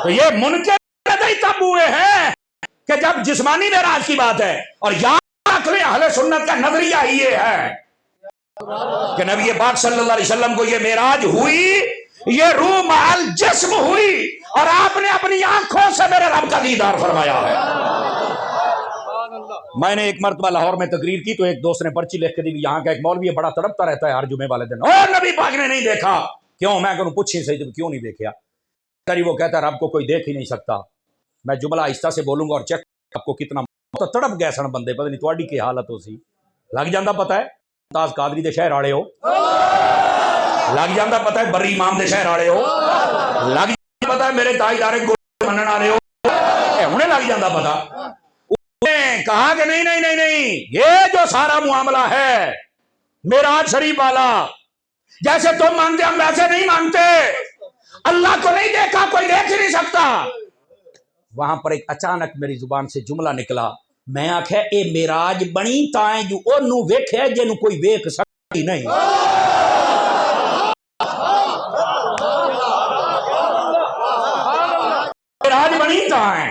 تو یہ منکر پیدا ہی تب ہوئے ہیں کہ جب جسمانی معراج کی بات ہے. اور یاد رکھ لیں اہل سنت کا نظریہ ہی یہ ہے کہ نبی پاک صلی اللہ علیہ وسلم کو یہ معراج ہوئی، یہ روح مال جسم ہوئی، اور آپ نے اپنی آنکھوں سے میرے رب کا دیدار فرمایا ہے. میں نے ایک مرتبہ لاہور میں تقریر کی تو ایک دوست نے پرچی لکھ کے دی، یہاں کا ایک مولوی بڑا تڑپتا رہتا ہے ہر جمعے والے دن، اور نبی پاک نے نہیں دیکھا. کیوں؟ میں کہوں پوچھیں صحیح کیوں نہیں دیکھا؟ وہ کہتا ہے رب کو کوئی دیکھ ہی نہیں سکتا. میں جملہ آہستہ سے بولوں گا اور چیک آپ کو کتنا تڑپ گئے سن بندے، پتہ نہیں تواڈی کی حالت ہو سی. لگ جاندہ پتہ ہے تاز قادری دے شہر والے ہو، لگ جاندہ پتہ ہے بری امام دے شہر والے ہو، لگ جاندہ پتہ ہے میرے تاجدار گل منن والے ہو، انہیں لگ جاندہ پتہ. کہا کہ نہیں نہیں نہیں نہیں، یہ جو سارا معاملہ ہے معراج شریف والا، جیسے تم مانتے ہم ویسے نہیں مانتے. اللہ کو نہیں دیکھا، کوئی دیکھ ہی نہیں سکتا. وہاں پر ایک اچانک میری زبان سے جملہ نکلا، میں آکھیا اے معراج بنی تائیں جو انہوں ویکھے جنہوں کوئی ویکھ سکتی نہیں. معراج بنی تائیں،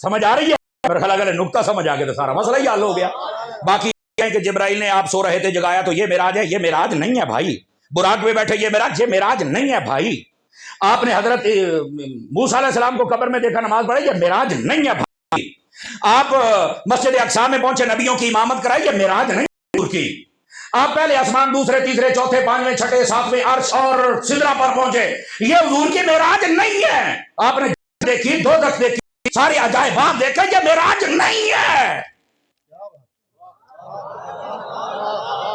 سمجھ آ رہی ہے؟ میرے خیال اگر نکتہ سمجھ آ گیا تو سارا مسئلہ ہی حل ہو گیا. باقی کہ جبرائیل نے آپ سو رہے تھے جگایا تو یہ معراج ہے، یہ معراج نہیں ہے بھائی. براق میں بیٹھے یہ معراج نہیں ہے بھائی. آپ نے حضرت موسیٰ علیہ السلام کو قبر میں دیکھا نماز پڑھائی، یہ معراج نہیں ہے بھائی. آپ مسجد اقصی میں پہنچے نبیوں کی امامت کرائی، یہ معراج نہیں حضور کی. آپ پہلے آسمان، دوسرے، تیسرے، چوتھے، پانچویں، چھٹے، ساتویں عرش اور سدرہ پر پہنچے، یہ حضور کی معراج نہیں ہے. آپ نے دیکھی، دوزخ دیکھی، سارے عجائبات دیکھے، یہ معراج نہیں ہے.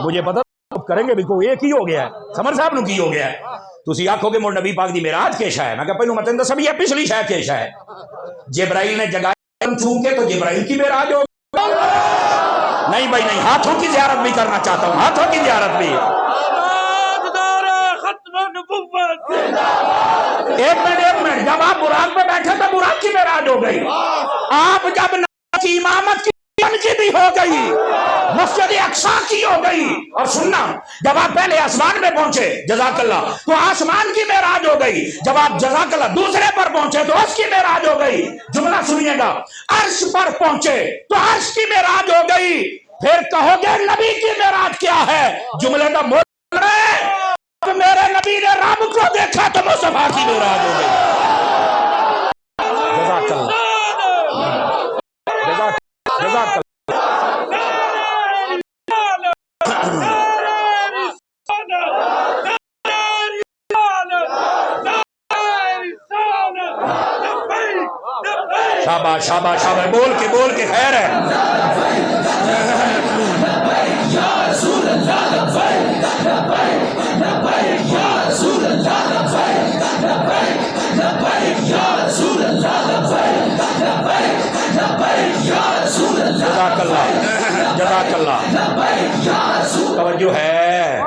مجھے پتا کریں گے بھی کوئی ایک ہی ہو گیا ہے، سمر صاحب نو کی ہو گیا ہے. تسی آکھو گے مول نبی پاک دی معراج کیشا ہے. میں کہا پہلو متن دسا بھی ہے پچھلی شے کیشا ہے. جبرائیل نے جگایا چونکے تو جبرائیل کی معراج ہو. نہیں بھائی نہیں، ہاتھوں کی زیارت بھی کرنا چاہتا ہوں، ہاتھوں کی زیارت بھی. ایک منٹ، جب آپ براق پہ بیٹھے تو براق کی معراج ہو گئی. آپ جب نبی کی امامت کی بھی ہو گئی، مسجد اقصی کی ہو گئی. اور سننا، جب آپ پہلے آسمان میں پہنچے جزاک اللہ تو آسمان کی معراج ہو گئی. جب آپ جزاک اللہ دوسرے پر پہنچے تو عرش کی معراج ہو گئی. جملہ سنیے گا، عرش پر پہنچے تو عرش کی معراج ہو گئی. پھر کہو گے نبی کی معراج کیا ہے؟ جملے کا مول رہے، میرے نبی نے رب کو دیکھا تو مصطفیٰ کی معراج ہو گئی. جزاک اللہ، جزاک اللہ. شاباش شاباش شاباش، بول کے خیر ہے. جزاک اللہ، جزاک اللہ. توجہ ہے.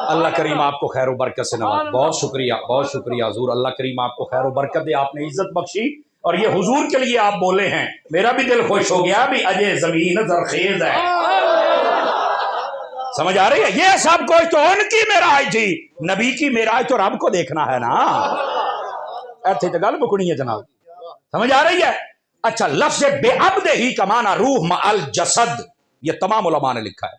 اللہ کریم آپ کو خیر و برکت سے نواز. بہت شکریہ، بہت شکریہ حضور. اللہ کریم آپ کو خیر و برکت دے. آپ نے عزت بخشی اور یہ حضور کے لیے آپ بولے ہیں. میرا بھی دل خوش ہو گیا بھی اجے زمین زرخیز ہے. سمجھ آ رہی ہے؟ یہ سب کچھ تو ان کی معراج تھی. نبی کی معراج تو رب کو دیکھنا ہے نا. ایتھے تے گل مکنی ہے جناب. سمجھ آ رہی ہے؟ اچھا، لفظ بے عبد ہی کا معنی روح مع الجسد، یہ تمام علماء نے لکھا ہے.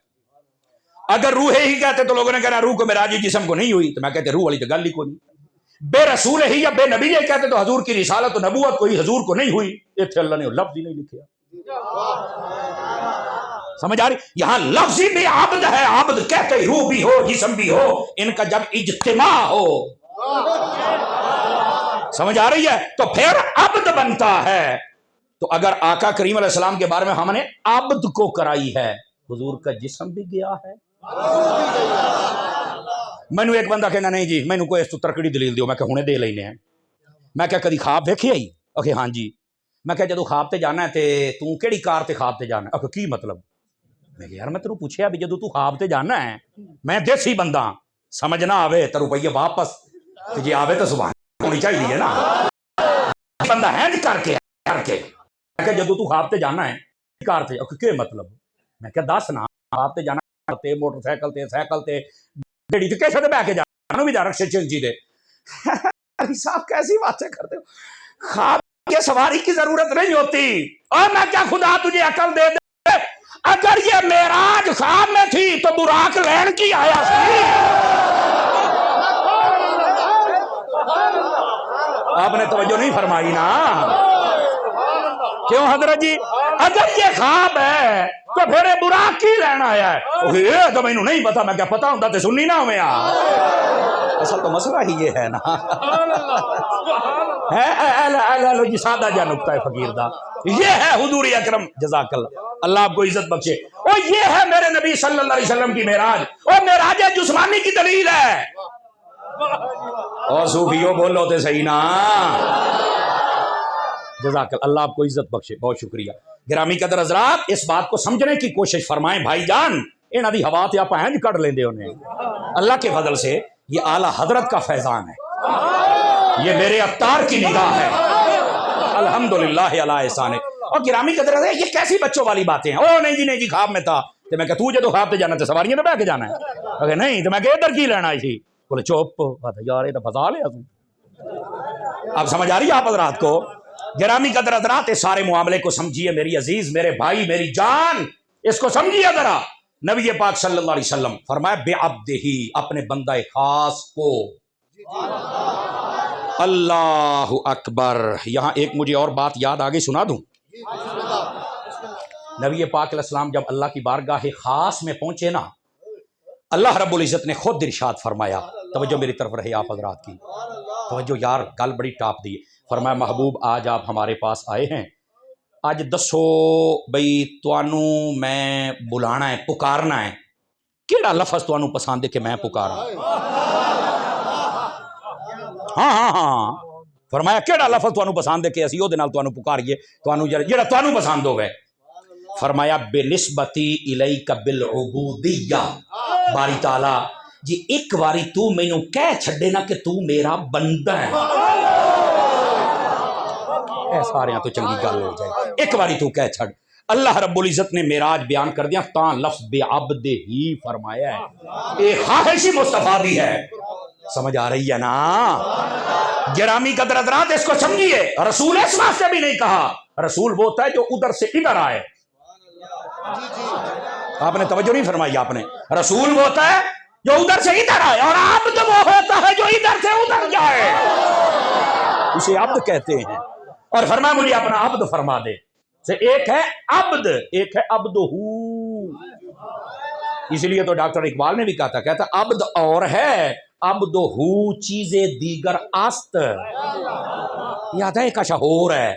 اگر روح ہی کہتے تو لوگوں نے کہنا روح کو معراج جسم کو نہیں ہوئی، تو میں کہتے روح والی تو گل ہی کو نہیں. بے رسول ہی یا بے نبی یہ کہتے تو حضور کی رسالت و نبوت کوئی حضور کو نہیں ہوئی. اتنے اللہ نے لفظ ہی نہیں لکھیا. سمجھ آ رہی؟ یہاں لفظ ہی بھی عبد ہے. عبد کہتے ہی روح بھی ہو جسم بھی ہو، ان کا جب اجتماع ہو. سمجھ آ رہی ہے؟ تو پھر عبد بنتا ہے. تو اگر آقا کریم علیہ السلام کے بارے میں ہم نے عبد کو کرائی ہے، حضور کا جسم بھی گیا ہے. مینو ایک بندہ کہنا نہیں جی مینو کوئی اس تو ترکڑی دلیل دیو. میں کہ ہنے دے لینے ہیں. میں کہ کدی خواب دیکھے آئی؟ اوکے ہاں جی. میں کہ جدو خواب تے جانا ہے تے تو کیڑی کار تے خواب تے جانا ہے؟ اوکے کی مطلب؟ میں کہ یار میں تینوں پوچھیا بھی جدو تو خواب تے جانا ہے، میں دیسی بندہ، سمجھ نہ آوے تو روپیے واپس، جی آوے تو سبحان ہونی چاہیے نا. بندہ ہے کر کے کہ جدو تو خواب تے جانا ہے کار تے کہ مطلب میں کہ دس نا خواب تے جانا تے موٹر سائیکل تے گاڑی تے کیسے تے بیٹھ کے جانا بھی جا رکشے چنجی دے صاحب کیسی باتیں کرتے ہو خواب کے سواری کی ضرورت نہیں ہوتی اور میں کیا خدا تجھے عقل دے دے اگر یہ معراج خواب میں تھی تو براق لین کی آیا سی آپ نے توجہ نہیں فرمائی نا کیوں حضرت جی اگر یہ خواب ہے تو پھر براق کی لین آیا ہے تو میں نہیں پتا میں کیا پتا ہوتا تے سننی نہ ہوئے اصل تو مسئلہ ہی یہ ہے نا جی سادہ جا نکتہ ہے فقیر دا یہ ہے حضور اکرم جزاک اللہ آپ کو عزت بخشے اور یہ ہے میرے نبی صلی اللہ علیہ وسلم کی معراج اور معراج جسمانی کی دلیل ہے اور صوفیوں بولو تے صحیح نا جزاک اللہ آپ کو عزت بخشے بہت شکریہ گرامی قدر حضرات اس بات کو سمجھنے کی کوشش فرمائیں بھائی جان انہاں دی ہوا تے آپاں ہنج کڈ لیندے ہونے اللہ کے فضل سے یہ اعلیٰ حضرت کا فیضان ہے یہ میرے عطار کی نگاہ ہے الحمدللہ علی احسان ہے اور گرامی قدر ہے یہ کیسی بچوں والی باتیں ہیں او نہیں جی خواب میں تھا تو میں کہ تو جدو خواب تے جانا تے سواریاں تے بیٹھ کے جانا ہے کہ نہیں تو میں کہ ادھر کی لینا آئی تھی بولے چوپ یار یہ تو فضا لیا تو اب سمجھ آ رہی ہے آپ حضرات کو گرامی قدر حضرات اس سارے معاملے کو سمجھیے میری عزیز میرے بھائی میری جان اس کو سمجھیے ذرا نبی پاک صلی اللہ علیہ وسلم فرمایا بے عبدہی اپنے بندہ خاص کو اللہ اکبر یہاں ایک مجھے اور بات یاد آگے سنا دوں نبی پاک علیہ السلام جب اللہ کی بارگاہ خاص میں پہنچے نا اللہ رب العزت نے خود ارشاد فرمایا توجہ میری طرف رہے آپ حضرات کی توجہ یار گل بڑی ٹاپ دی فرمایا محبوب آج آپ ہمارے پاس آئے ہیں آج دسو بھئی توانو میں بلانا ہے پکارنا ہے کیڑا لفظ توانو پسند ہے کہ میں پکارا ہاں فرمایا کیڑا لفظ توانو پسند ہے کہ اسی او دے نال توانو پکاریے توانو جڑا توانو پسند ہوے فرمایا بنسبتی الیک بالعبودیہ باری تعالی جی ایک واری تو مینوں کہہ چھڈے نا کہ تو میرا بندہ ہے اے سارے تو چنگی گل ہو جائے ایک واری تو کہہ چھڑ اللہ رب العزت نے معراج بیان کر دیا تاں لفظ بے عبد ہی فرمایا ہے ایک خواہشی مصطفیٰ بھی ہے سمجھ آ رہی ہے نا گرامی قدر حضرات اس کو سمجھیے رسول اس واسطے بھی نہیں کہا رسول وہ ہوتا ہے جو ادھر سے ادھر آئے آپ نے توجہ نہیں فرمائی آپ نے رسول وہ ہوتا ہے جو ادھر سے ادھر آئے اور عبد وہ ہوتا ہے جو ادھر سے ادھر جائے اسے عبد کہتے ہیں اور فرمایا مجھے اپنا عبد فرما دے ایک ہے عبد ایک ہے عبد ہو اس لیے تو ڈاکٹر اقبال نے بھی کہا تھا کہتا عبد اور ہے عبد ہو چیزیں دیگر است یاد ہے کاشا ہور ہے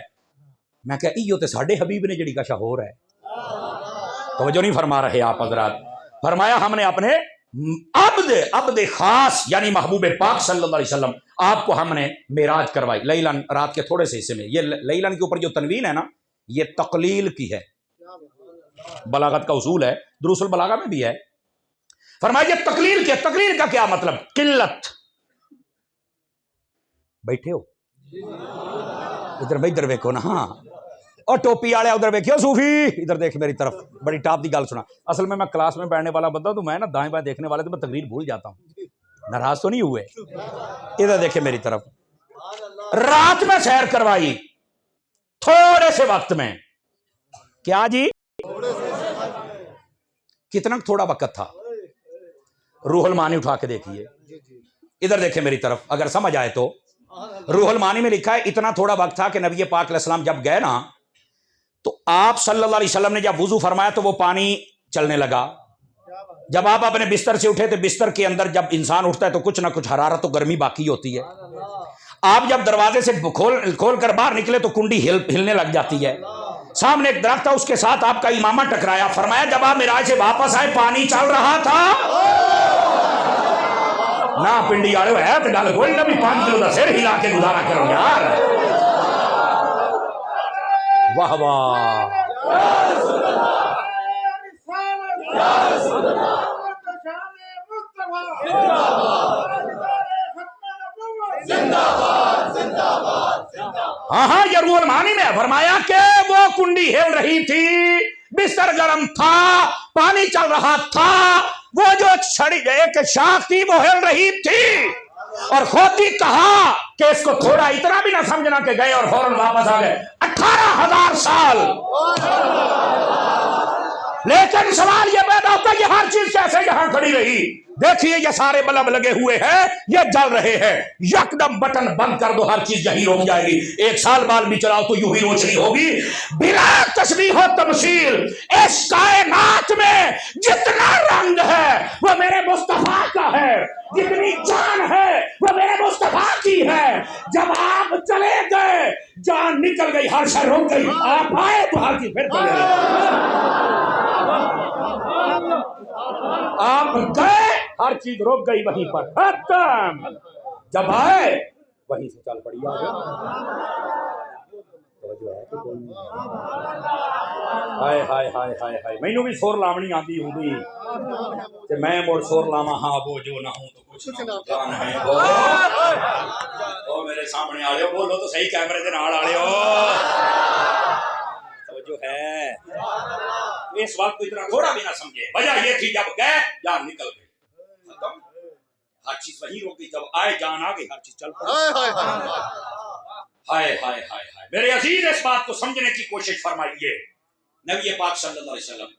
میں کہا ایو تے ساڑھے حبیب نے جڑی کاشا ہور ہے توجہ نہیں فرما رہے آپ حضرات فرمایا ہم نے اپنے عبد خاص یعنی محبوب پاک صلی اللہ علیہ وسلم آپ کو ہم نے معراج کروائی لیلن رات کے تھوڑے سے حصے میں یہ لیلن کے اوپر جو تنوین ہے نا یہ تقلیل کی ہے بلاغت کا اصول ہے دروس البلاغہ میں بھی ہے فرمایا یہ تقلیل کی تقلیل کا کیا مطلب قلت بیٹھے ہو ادھر دیکھو نا ہاں اور ٹوپی والے ادھر دیکھو صوفی ادھر دیکھ میری طرف بڑی ٹاپ دی گل سنا اصل میں کلاس میں بیٹھنے والا بندہ تو میں نا دائیں بائیں دیکھنے والے تو میں تقریر بھول جاتا ہوں ناراض تو نہیں ہوئے ادھر دیکھے میری طرف رات میں سیر کروائی تھوڑے سے وقت میں کیا جی کتنا تھوڑا وقت تھا روح المانی اٹھا کے دیکھیے ادھر دیکھیں میری طرف اگر سمجھ آئے تو روح المانی میں لکھا ہے اتنا تھوڑا وقت تھا کہ نبی پاک علیہ السلام جب گئے نا تو آپ صلی اللہ علیہ وسلم نے جب وضو فرمایا تو وہ پانی چلنے لگا جب آپ اپنے بستر سے اٹھے تو بستر کے اندر جب انسان اٹھتا ہے تو کچھ نہ کچھ حرارت و گرمی باقی ہوتی ہے آپ جب دروازے سے کھول کر باہر نکلے تو کنڈی ہلنے لگ جاتی ہے سامنے ایک درخت تھا اس کے ساتھ آپ کا امامہ ٹکرایا فرمایا جب آپ معراج سے واپس آئے پانی چل رہا تھا نہ پنڈی والے ہے تو گل کوئی نہ بھی 5 کلو کا سر ہلا کے گزارا کرو یار واہ واہ ہاں ہاں یہ روح المعانی میں فرمایا کہ وہ کنڈی ہل رہی تھی، بستر گرم تھا، پانی چل رہا تھا، وہ جو چھڑی ایک شاخ تھی وہ ہل رہی تھی، اور خود ہی کہا کہ اس کو تھوڑا اتنا بھی نہ سمجھنا کہ گئے اور فوراً واپس آ گئے 18,000 سال۔ لیکن سوال یہ پیدا ہوتا ہے یہ ہر چیز کیسے یہاں کھڑی رہی؟ دیکھیے یہ سارے بلب لگے ہوئے ہیں، یہ جل رہے ہیں، یکدم بٹن بند کر دو ہر چیز یہی رک جائے گی، 1 سال بعد بھی چلاؤ تو یوں ہی روشنی ہوگی بلا تشبیہ و تمثیل۔ اس کائنات میں جتنا رنگ ہے وہ میرے مصطفیٰ کا ہے، جتنی جان ہے وہ میرے مصطفیٰ کی ہے۔ جب آپ چلے گئے جان نکل گئی، ہر شے رک گئی، آپ آئے تو ہر چیز پھر چلے گئی۔ آپ گئے ہر چیز رک گئی وہیں پر، ختم۔ جب آئے وہیں سے چل پڑی آگے۔ ہائے ہائے ہائے ہائے ہائے، مینوں بھی سور لاونی آتی ہوگی کہ میں مڑ سور لاواں، ہاں وہ جو نہ ہوں تو کچھ نہ جان ہے وہ میرے سامنے آ رہے ہو، بولو تو صحیح کیمرے دے نال آ رہے ہو جو ہے۔ اس وقت کو اتنا تھوڑا بھی نہ سمجھے، وجہ یہ تھی جب گئے جان نکل گئی، ختم، ہر چیز وہیں روک گئی، جب آئے جان آ گئی ہر چیز چل پڑی۔ ہائے ہائے ہائے ہائے میرے عزیز، اس بات کو سمجھنے کی کوشش فرمائیے۔ نبی پاک صلی اللہ علیہ وسلم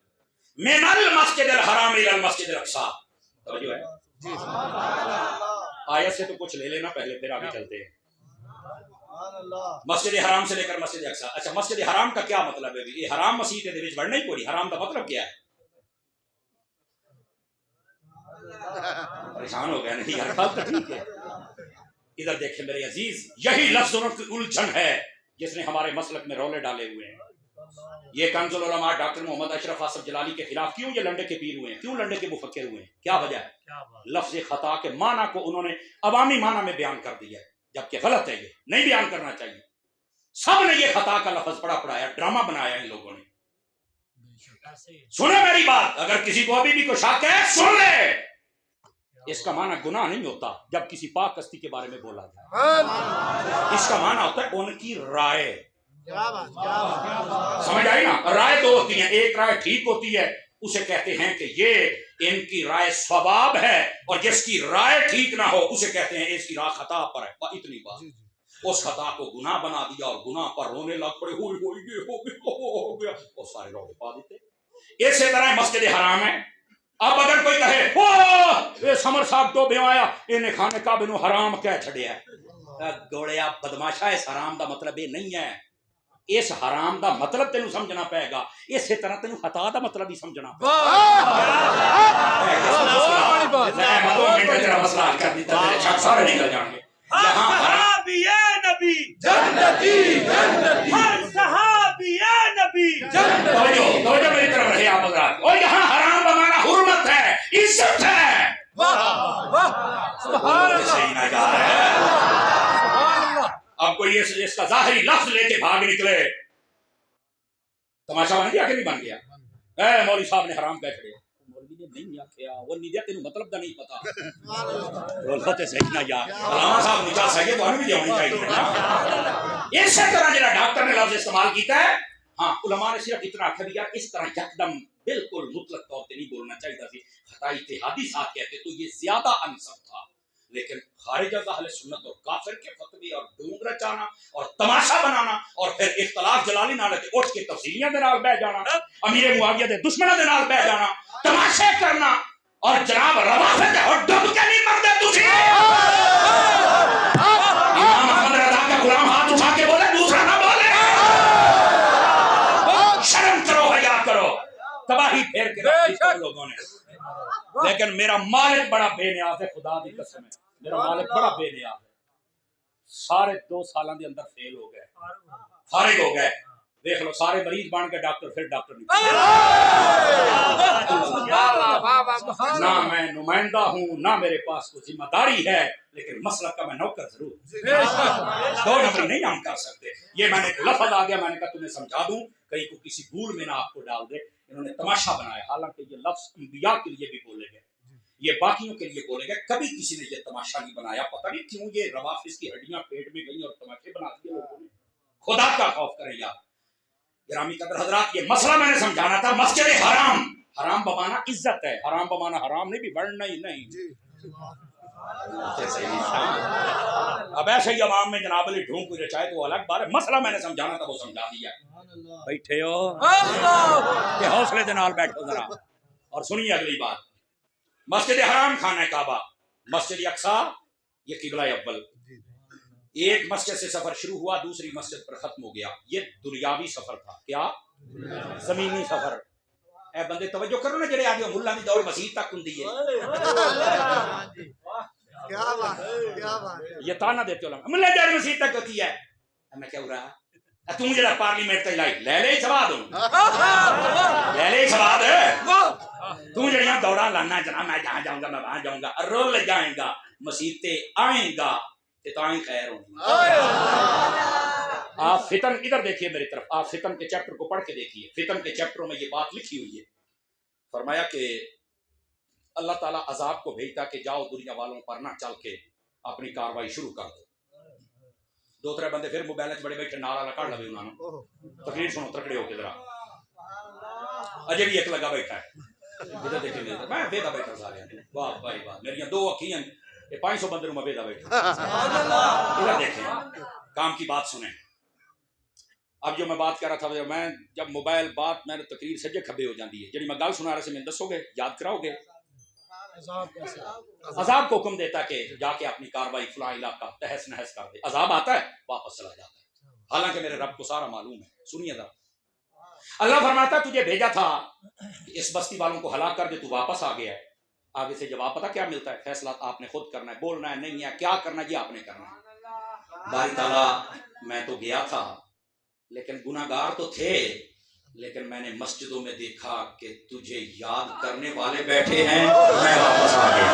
من المسجد الحرام الى المسجد الاقصی، توجہ ہے، آیت سے تو کچھ لے لینا پہلے پھر آگے چلتے ہیں۔ مسجد حرام سے لے کر مسجد اقصی، اچھا مسجد حرام کا کیا مطلب ہے؟ یہ حرام مسجد دے وچ وڑنا ہی کوئی، حرام کا مطلب کیا ہے؟ پریشان ہو گیا نہیں یار، بات تو ٹھیک ہے۔ ادھر دیکھیں میرے عزیز، یہی لفظ کی الجھن ہے جس نے ہمارے مسلک میں رولے ڈالے ہوئے ہیں۔ یہ کنز العلماء ڈاکٹر محمد اشرف آصف جلالی کے خلاف کیوں یہ لنڈے کے پیر ہوئے ہیں، کیوں لنڈے کے مفکر ہوئے ہیں؟ کیا وجہ ہے؟ لفظ خطا کے معنی کو انہوں نے عوامی معنی میں بیان کر دیا ہے، جبکہ غلط ہے، یہ نہیں بیان کرنا چاہیے۔ سب نے یہ خطا کا لفظ پڑھایا، ڈرامہ بنایا ان لوگوں نے۔ سنیں میری بات، اگر کسی کو ابھی بھی کوئی شک ہے سن لے، اس کا معنی گناہ نہیں ہوتا جب کسی پاک ہستی کے بارے میں بولا جائے، اس کا معنی ہوتا ہے ان کی رائے۔ سمجھ آئی نا؟ رائے دو ہوتی ہیں، ایک رائے ٹھیک ہوتی ہے اسے کہتے ہیں کہ یہ ان کی رائے صواب ہے، اور جس کی رائے ٹھیک نہ ہو اسے کہتے ہیں اس کی رائے خطا پر ہے۔ اتنی بات، اس خطا کو گناہ بنا دیا اور گناہ پر رونے لگ پڑے، ہوئی یہ ہو گیا، اور سارے رونے پا دیتے۔ اسی طرح مسجد حرام ہے۔ اب اگر کوئی کہے یہ سمر صاحب تو بیوایا انہیں خانے کعبے نو حرام کہہ چھڑیا ہے، گوڑیا بدماشا، اس حرام دا مطلب یہ نہیں ہے، اس حرام دا مطلب تینوں سمجھنا پائے گا، اسی طرح تینوں خطا دا مطلب بھی سمجھنا پائے گا۔ سارے نکل جائیں گے۔ صحابی نبی جنتی جنتی، ہر صحابی نبی جنتی۔ توجہ میری طرف رہے آپ حضرات، اور یہاں حرام بمانا حرمت ہے، عزت ہے۔ سبحان اللہ۔ اب کوئی اس کا ظاہری لفظ لے کے بھاگ نکلے، تماشا بن گیا کہ نہیں بن گیا؟ اے مولوی صاحب نے حرام کہہ چھڑیا، مولوی نے نہیں آکھیا، وہ نہیں دیا، تینوں مطلب دا نہیں پتا، بولو تے صحیح نہ یار، علامہ صاحب نکال سکے تو ہمیں بھی ہونی چاہیے نا۔ اسی طرح جڑا ڈاکٹر نے لفظ استعمال کیتا ہے، ہاں علماء نے صرف اتنا آکھا بھی یار اس طرح یکدم بالکل مطلق طور پہ نہیں بولنا چاہیے تھی، خطا اجتہادی ساتھ کہتے تو یہ زیادہ انسب تھا، لیکن خارج از اہل سنت اور کافر کے فتوی اور ڈونگ رچانا اور تماشا بنانا اور پھر اختلاف جلالی نال تے اٹھ کے تفصیلیاں دے نال بہ جانا، امیر معاویہ دے دشمناں دے نال بہ جانا، تماشے کرنا، اور جناب روافض اور ڈب کے نہیں مرتے تسی۔ امام احمد رضا کا غلام ہاتھ اٹھا کے بولے، دوسرا نہ بولے، شرم کرو، حیا کرو، تباہی پھیر کے رکھی لوگوں نے۔ لیکن میرا مالک بڑا بے نیاز ہے، خدا دی قسم ہے، میرا مالک بڑا بے نیاز ہے۔ سارے 2 سالاں دے اندر فیل ہو گئے، فارغ ہو گئے، دیکھ لو سارے مریض بن کے ڈاکٹر، پھر ڈاکٹر نہیں۔ نہ میں نمائندہ ہوں، نہ میرے پاس کوئی ذمہ داری ہے، لیکن مسلک کا میں نوکر ضرور ہوں۔ 2 نمبر نہیں ہم کر سکتے۔ یہ میں نے لفظ آ گیا، میں نے کہا تمہیں سمجھا دوں، کہیں کو کسی بھول میں نہ آپ کو ڈال دے۔ انہوں نے تماشا بنایا، حالانکہ یہ لفظ انبیاء کے لیے بھی بولے گئے، یہ باقیوں کے لیے بولے گئے، کبھی کسی نے یہ تماشا نہیں بنایا۔ پتہ نہیں کیوں یہ روافظ کی ہڈیاں پیٹ میں گئی اور تماشے بنا دیے لوگوں نے۔ خدا کا خوف کریں یار. گرامی قدر حضرات یہ مسئلہ میں نے سمجھانا تھا. مسجد حرام، حرام بمانا عزت ہے، حرام بمانا حرام نہیں بھی بڑھنا ہی نہیں. اب ایسے ہی عوام میں جناب علی ڈھونگ کوئی رچائے تو وہ الگ بات ہے. مسئلہ میں نے سمجھانا تھا وہ سمجھا دیا. بیٹھے ہو کہ حوصلے دے نال بیٹھو ذرا اور سنیے اگلی بات. مسجد حرام خانہ کعبہ، مسجد اقصی یہ قبلہ اول. ایک مسجد سے سفر شروع ہوا دوسری مسجد پر ختم ہو گیا. یہ دنیاوی سفر تھا. کیا؟ زمینی سفر. اے بندے توجہ کرو نا جڑے آدمی ملا دی دور مسجد تک ہوندی ہے. یہ تانا دیتے ہو ملا جڑ مسجد تک ہوتی ہے. میں کیا ہو رہا تم جڑا پارلیمنٹ تے لائی لے لے سواد لے لے سواد تم جڑیاں دوڑا لانا جناب میں جہاں جاؤں گا میں وہاں جاؤں گا رول جائیں گا مسجد تے آئیں گا تائیں خیر ہوگی. آپ فتن ادھر دیکھیے میری طرف. آپ فتن کے چیپٹر کو پڑھ کے دیکھیے. فتن کے چیپٹروں میں یہ بات لکھی ہوئی ہے. فرمایا کہ اللہ تعالیٰ عذاب کو بھیجتا کہ جاؤ دنیا والوں پر نہ چل کے اپنی کاروائی شروع کر دو. دو ترے بندے پھر موبائل بڑے بیٹھے نالا لکڑ لگے انہوں نے تقریر سنو تکڑے ہو کے ذرا. اجے بھی ایک لگا بیٹھا ہے ادھر دیکھیں گے میں بیٹھا بیٹھا سارے واہ بھائی واہ میری دو اکھیاں یہ 500 بندے میں بیٹھا بیٹھا. ادھر دیکھیں کام کی بات سنیں. اب جو میں بات کر رہا تھا میں جب موبائل بات میں نے تقریر سجے کھبے ہو جاتی ہے جڑی میں گل سنا رہا سے میں دسو گے یاد کراؤ گے. عذاب کو حکم دیتا کہ جا کے اپنی کاروائی فلاں علاقہ تہس نہس کر دے. عذاب آتا ہے واپس چلا جاتا ہے حالانکہ میرے رب کو سارا معلوم ہے. سنیے ذرا اللہ فرماتا تجھے بھیجا تھا کہ اس بستی والوں کو ہلاک کر دے تو واپس آ گیا ہے. آگے سے جواب پتا کیا ملتا ہے؟ فیصلہ آپ نے خود کرنا ہے. بولنا ہے نہیں ہے کیا کرنا ہے یہ آپ نے کرنا ہے. باری تعالیٰ میں تو گیا تھا لیکن گناہگار تو تھے لیکن میں نے مسجدوں میں دیکھا کہ تجھے یاد کرنے والے بیٹھے ہیں میں واپس آ گیا.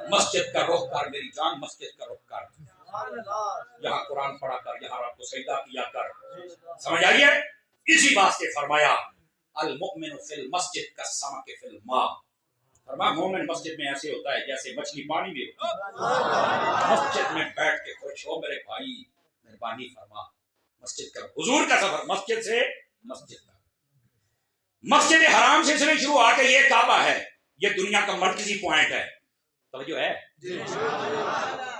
مسجد کا رخ کر میری جان مسجد کا رخ کر. یہاں قرآن پڑھا کر یہاں رب کو سجدہ کیا کر. سمجھ آئیے. اسی بات سے فرمایا المؤمن فی المسجد کالسمک فی الماء. فرمایا مومن مسجد میں ایسے ہوتا ہے جیسے مچھلی پانی میں ہوتی ہے. مسجد میں بیٹھ کے خوش ہو میرے بھائی مہربانی فرما. مسجد کا حضور کا سفر مسجد سے مسجد کا. مسجد حرام سے نہیں شروع آ کے یہ کعبہ ہے یہ دنیا کا مرکزی پوائنٹ ہے. توجہ ہے.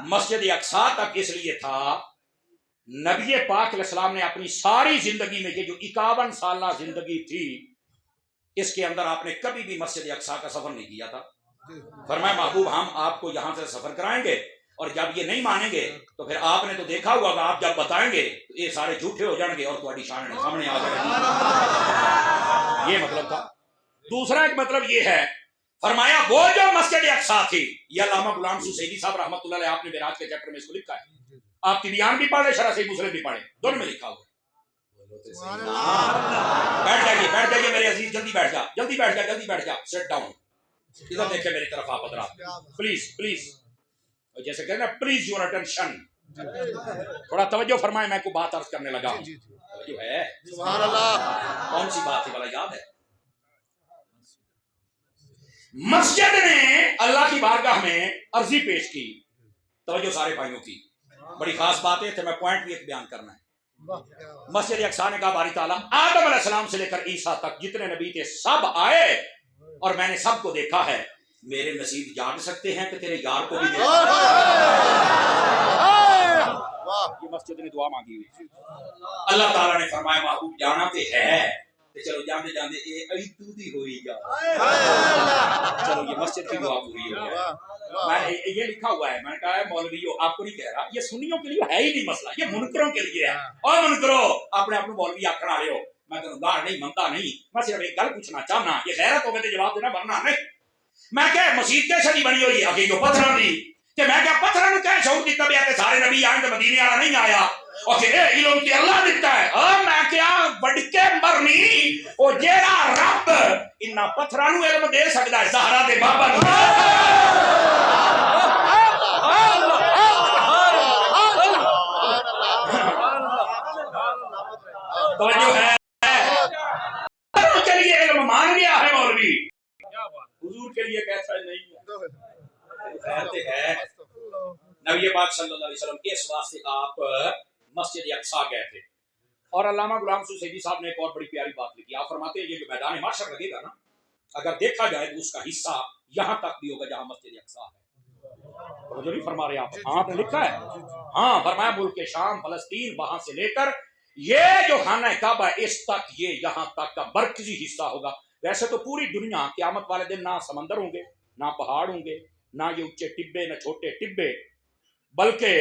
مسجد اقصی تک اس لیے تھا نبی پاک علیہ السلام نے اپنی ساری زندگی میں یہ جو 51 سالہ زندگی تھی اس کے اندر آپ نے کبھی بھی مسجد اقصی کا سفر نہیں کیا تھا. فرمایا محبوب ہم آپ کو یہاں سے سفر کرائیں گے اور جب یہ نہیں مانیں گے تو پھر آپ نے تو دیکھا ہوا کہ آپ جب بتائیں گے تو یہ سارے جھوٹے ہو جائیں گے اور تمہاری شان سامنے آ جائے گی. یہ مطلب تھا. دوسرا ایک مطلب یہ ہے فرمایا وہ جو مسجد اقصی تھی یہ علامہ غلام سیدی صاحب رحمۃ اللہ علیہ آپ نے معراج کے چیپٹر میں اس کو لکھا ہے. آپ طبیان بھی پڑھے شرح صحیح مسلم بھی پڑھے دونوں میں لکھا ہوا. بیٹھ جائیے میرے عزیز جلدی بیٹھ جا جلدی بیٹھ جا سیٹ ڈاؤن. ادھر دیکھیں میری طرف آپ حضرات پلیز جیسے کہتے ہیں پلیز یور اٹینشن. تھوڑا توجہ فرمائیں میں کو بات عرض کرنے لگا. توجہ ہے. سبحان اللہ. کون سی بات ہے بڑا یاد ہے. مسجد نے اللہ کی بارگاہ میں عرضی پیش کی. توجہ سارے بھائیوں کی بڑی خاص بات ہے. میں پوائنٹ بھی ایک بیان کرنا ہے. مسجد اقصی نے کہا باری تعالیٰ آدم علیہ السلام سے لے کر عیسیٰ تک جتنے نبی تھے سب آئے اور میں نے سب کو دیکھا ہے. میرے نصیب جان سکتے ہیں کہ تیرے یار کو بھی یہ مسجد نے دعا مانگی ہوئی. اللہ تعالیٰ نے فرمایا محبوب جانا تے ہے چلو جاندے جاندے اے ایتو دی ہوئی جا. چلو یہ مسجد کی دعا پوری ہو گئی. میں یہ لکھا ہوا ہے میں نے کہا ہے مولویوں آپ کو نہیں کہہ رہا یہ سنیوں کے لیے ہے ہی نہیں مسئلہ یہ منکروں کے لیے ہے. اور منکرو اپنے آپ مولوی آخر آ رہے ہو میں تو گاڑ نہیں منتا نہیں. میں صرف ایک گل پوچھنا چاہنا یہ غیرت ہو گئے جواب دینا بننا نہیں. میں کہ مسجد کیسے نہیں بنی ہوئی آگے جو پتھر دی کہ میں کیا پتھر نے کیا شعور دیتا بھی آتے سارے نبی آئیں تو مدینے والا نہیں آیا اور کہ علم کی اللہ دیتا ہے. اور میں کیا بڑھ کے مرنی وہ جیڑا رب انہاں پتھراں نو علم دے سکدا ہے زہرا دے بابا نو. توجہ ہے. کے لیے علم مان گیا ہے مولوی حضور کے لیے کیسا نہیں ہے. نبی پاک صلی اللہ علیہ وسلم اس واسطے آپ مسجد اقصی گئے تھے. اور علامہ غلام رسول سیدی صاحب نے ایک اور بڑی پیاری بات لکھی. آپ فرماتے ہیں یہ جو میدان محشر لگے گا نا، اگر دیکھا جائے تو اس کا حصہ یہاں تک بھی ہوگا جہاں مسجد اقصی ہے. جو نہیں فرما رہے آپ؟ ہاں آپ نے لکھا ہے. ہاں فرمایا ملک شام فلسطین وہاں سے لے کر یہ جو خانہ کعبہ ہے اس تک، یہ یہاں تک کا مرکزی حصہ ہوگا. ویسے تو پوری دنیا قیامت والے دن نہ سمندر ہوں گے، نہ پہاڑ ہوں گے، نہ یہ اونچے ٹبے نہ چھوٹے ٹبے، بلکہ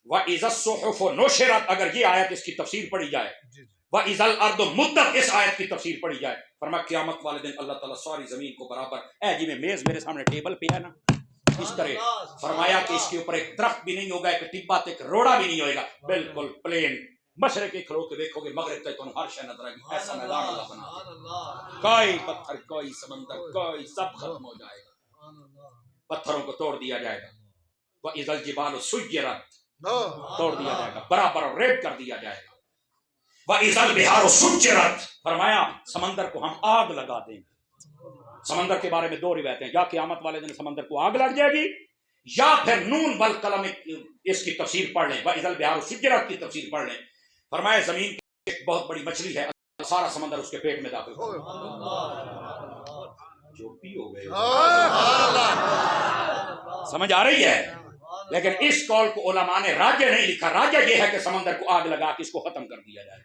وَإِذَا الصُّحُفُ نُشِرَتْ اگر یہ آیت اس کی تفسیر پڑھی جائے، وَإِذَا الْأَرْضُ مُدَّتْ اس آیت کی تفسیر پڑھی جائے، فرمایا قیامت والے دن اللہ تعالیٰ ساری زمین کو برابر جی میں میز میرے سامنے ٹیبل پہ ہے نا اس طرح فرمایا کہ اس کے اوپر ایک درخت بھی نہیں ہوگا، ایک ٹبا ایک روڑا بھی نہیں ہوئے گا، بالکل پلین. مشرق کے کھلو کے دیکھو گے مغرب تک تمہیں ہر شے نظر آئے گی. ایسا میدان اللہ بنا دے. کوئی پتھر کوئی سمندر کوئی سب ختم ہو جائے گا، پتھروں کو توڑ دیا جائے گا. وَإِذَا الْجِبَالُ سُيِّرَتْ توڑ دیا جائے گا، برابر ریپ کر دیا جائے گا. وَإِذَا الْبِحَارُ سُجِّرَتْ فرمایا سمندر کو ہم آگ لگا دیں گے. سمندر کے بارے میں دو روایتیں، یا قیامت والے دن سمندر کو آگ لگ جائے گی، یا پھر نون والقلم اس کی تفسیر پڑھ لیں، وَإِذَا الْبِحَارُ سُجِّرَتْ کی تفسیر پڑھ لیں. فرمایا زمین کی ایک بہت بڑی مچھلی ہے، سارا سمندر اس کے پیٹ میں داخل ہو جو بھی ہو گئے. سمجھ آ رہی ہے؟ لیکن اس قول کو علماء نے راجع نہیں لکھا. راجع یہ ہے کہ سمندر کو آگ لگا کے اس کو ختم کر دیا جائے.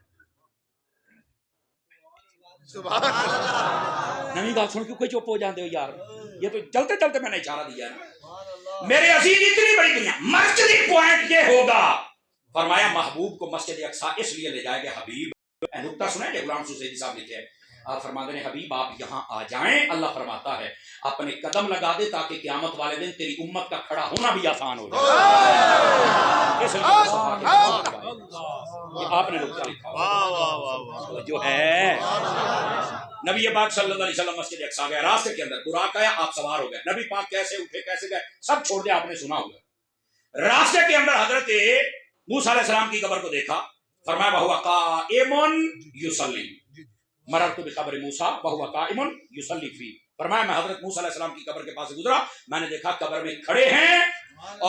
نمی بات سن کیوں چپ ہو جاتے ہو یار؟ یہ تو چلتے چلتے میں نے اشارہ دیا نا. میرے عزیز اتنی بڑی دنیا مرکزی پوائنٹ یہ ہوگا. فرمایا محبوب کو مسجد اقصی اس لیے لے جائے گا. حبیب نکتہ سنیں کہ غلام رسول سیدی صاحب لکھے ہیں. آپ فرماتے ہیں حبیب آپ یہاں آ جائیں، اللہ فرماتا ہے اپنے قدم لگا دے تاکہ قیامت والے دن تیری امت کا کھڑا ہونا بھی آسان ہو جائے. آپ نے نکتہ لکھا جو ہے. نبی پاک صلی اللہ علیہ وسلم مسجد اقصی گئے، راستے کے اندر براق آیا، آپ سوار ہو گئے. نبی پاک کیسے اٹھے کیسے گئے سب چھوڑ دیا، آپ نے سنا ہوگا. راستے کے اندر حضرت موسیٰ علیہ السلام کی قبر کو دیکھا. فرمایا وَهُوَ قَائِمٌ يُصَلِّي مررت بقبر موسیٰ وَهُوَ قَائِمٌ يُصَلِّي فِيهِ. فرمایا میں حضرت موسیٰ علیہ السلام کی قبر کے پاس سے گزرا، میں نے دیکھا قبر میں کھڑے ہیں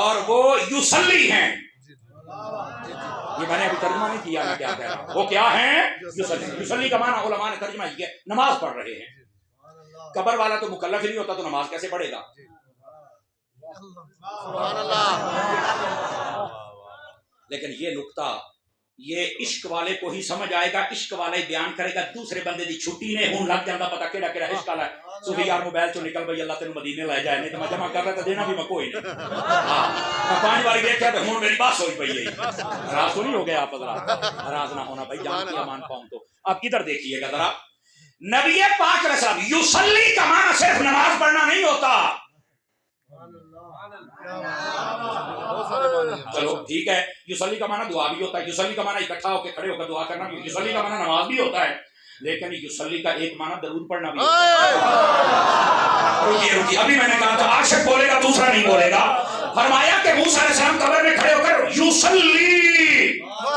اور وہ یصلی ہیں. یہ میں نے ابھی ترجمہ نہیں کیا، میں کیا کہہ رہا ہوں. وہ کیا ہیں؟ یصلی. یصلی کا معنی علماء نے ترجمہ کیا نماز پڑھ رہے ہیں. قبر والا تو مکلف ہی نہیں ہوتا تو نماز کیسے پڑھے گا؟ لیکن یہ نکتہ یہ عشق والے کو ہی سمجھ آئے گا، عشق والا ہی بیان کرے گا. دوسرے بندے دی چھٹی نے ہون لگ جاندہ پتا کیڑا کیڑا عشق والا ہے. صوفی یار موبائل چو نکل بھئی اللہ تینوں مدینے لائے جائے، نہیں تو میں جمع کر رہا تھا دینا بھی میں کوئی نہیں. میں 5 باری دیکھا تو ہون میری بات ہوئی پئی ہے. راز تو نہیں ہو گیا آپ حضرات؟ راز نہ ہونا بھائی، جان کی امان پاؤں تو. آپ ادھر دیکھیے گا ذرا. نبی پاک علیہ السلام یصلی کا معنی صرف نماز پڑھنا نہیں ہوتا. چلو ٹھیک ہے، یصلی کا معنی دعا بھی ہوتا ہے، یصلی کا معنی اکٹھا ہو کے کھڑے ہو کر دعا کرنا بھی، یصلی کا معنی نماز بھی ہوتا ہے. لیکن یصلی کا ایک معنی درود پڑھنا بھی ہوتا ہے. رکیے ابھی میں نے کہا تھا عاشق بولے گا دوسرا نہیں بولے گا. فرمایا کہ موسیٰ علیہ السلام قبر میں کھڑے ہو کر یصلی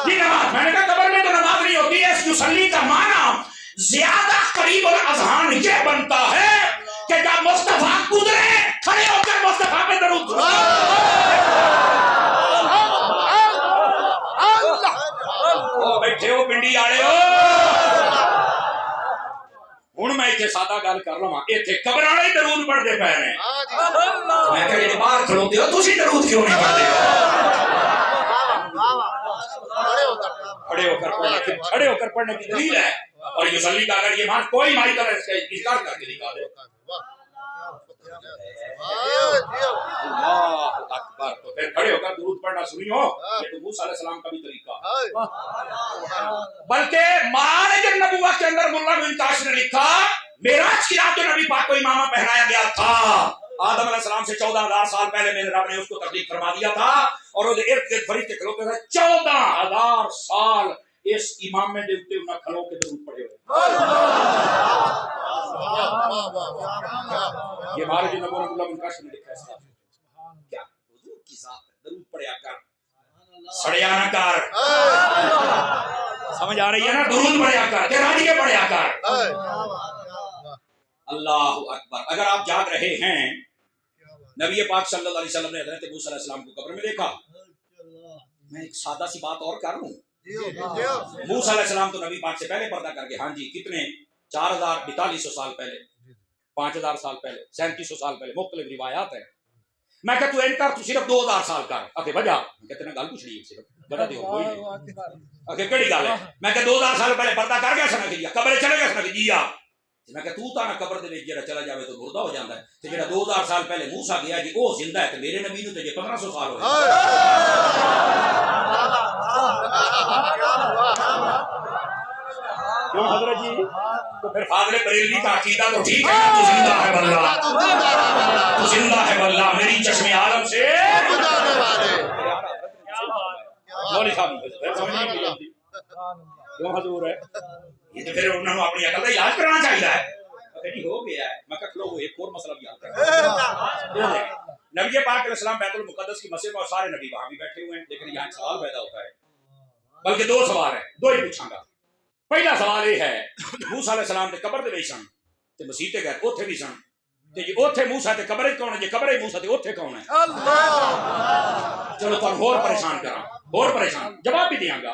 یہ نماز. میں نے کہا قبر میں تو نماز نہیں ہوتی ہے. اس یصلی کا معنی زیادہ قریب الاذہان یہ بنتا ہے کہ جب مصطفیٰ گزرے کھڑے ہو کر مصطفیٰ پہ درود. بیٹھے ہو پنڈی آڑے ہو. ہوں میں اتنے سادہ گل کر رہا ہوں، اتنے قبر والے درود پڑھتے پے نے. میں کہ جی باہر کھلوتے ہو تسی درود کیوں نہیں پڑھتے ہو؟ کھڑے ہو کر پڑھنے کی دلیل ہے. اور یصلی کا اگر یہ مان کوئی مائی طرح اس کا انکار کر کے دکھا دے. اللہ اکبر. تو پھر کھڑے ہو کر درود پڑھنا سنیو، یہ تو موسیٰ علیہ السلام کا بھی طریقہ. بلکہ معارج النبوہ کے اندر ملا منتاش نے لکھا معراج کی رات جو نبی پاک کو امامہ پہنایا گیا تھا، آدم علیہ السلام سے 14,000 سال پہلے میرے رب نے اس کو تخلیق فرما دیا تھا. اور وہ ارد گرد فرشتے کھلوتے تھے 14,000 سال اس امام میں دیکھتے انہاں کھلو کے درود پڑے ہوئے. یہ معارج النبوہ ملا منتاش نے لکھا ہے. کیا حضور کی ذات ہے، درود پڑھیا کر، سڑیا نہ کر. سمجھ آ رہی ہے نا؟ درود پڑھیا کر، تیرا دیے پڑھیا کر. اللہ اکبر. اگر آپ جاگ رہے ہیں نبی پاک صلی اللہ علیہ وسلم نے حضرت موسیٰ علیہ السلام کو قبر میں دیکھا. میں ایک سادہ سی بات اور کر لوں. موسیٰ علیہ السلام تو نبی پاک سے پہلے پردہ کر کے, ہاں جی, کتنے 4200 سال پہلے, 5000 سال پہلے, 3700 سال پہلے, مختلف روایات ہیں. میں کہ تو این کر, تو صرف 2000 سال کر. آخر وجہ کہتے ہیں گل پوچھ رہی ہے, صرف وجہ دیو کوئی نہیں. آخر کہڑی گل ہے؟ میں کہ 2000 سال پہلے پردہ کر گیا سنا کہ قبر چلے گیا سنا کہ جی آ. میں کہ تو تا نہ قبر دے وچ جڑا چلا جاوے تو مردہ ہو جاندا ہے, تے جڑا 2000 سال پہلے موسیٰ گیا جی او زندہ ہے, تے میرے نبی نوں تے جے 1500 سال ہوئے. کیوں حضرت جی؟ تو پھر فاضل بریلوی کا عقیدہ تو ٹھیک ہے, تو زندہ ہے واللہ, تو زندہ ہے واللہ, میری چشم عالم سے مولوی صاحب سمجھ نہیں آتی کیوں حضور ہے. یہ تو پھر انہوں نے اپنی عقل کا علاج کرانا چاہیے. جی ہو گیا ہے. میں کہا وہ ایک اور مسئلہ بھی حل کرنا. نبی پاک علیہ السلام بیت المقدس کی مسجد میں, اور سارے نبی وہاں بھی بیٹھے ہوئے ہیں, لیکن یہاں ایک سوال پیدا ہوتا ہے, بلکہ 2 سوال ہیں, 2 ہی پوچھاں گا. پہلا سوال یہ ہے, موسیٰ علیہ السلام تے قبر دے وچ سن تے مسیح تے گئے اوتھے بھی سن, تے جی اوتھے موسیٰ تے قبر کون ہے, جی قبر موسیٰ تے اوتھے کون ہے؟ چلو تم ہور پریشان کراں, ہور پریشان جواب بھی دیاں گا.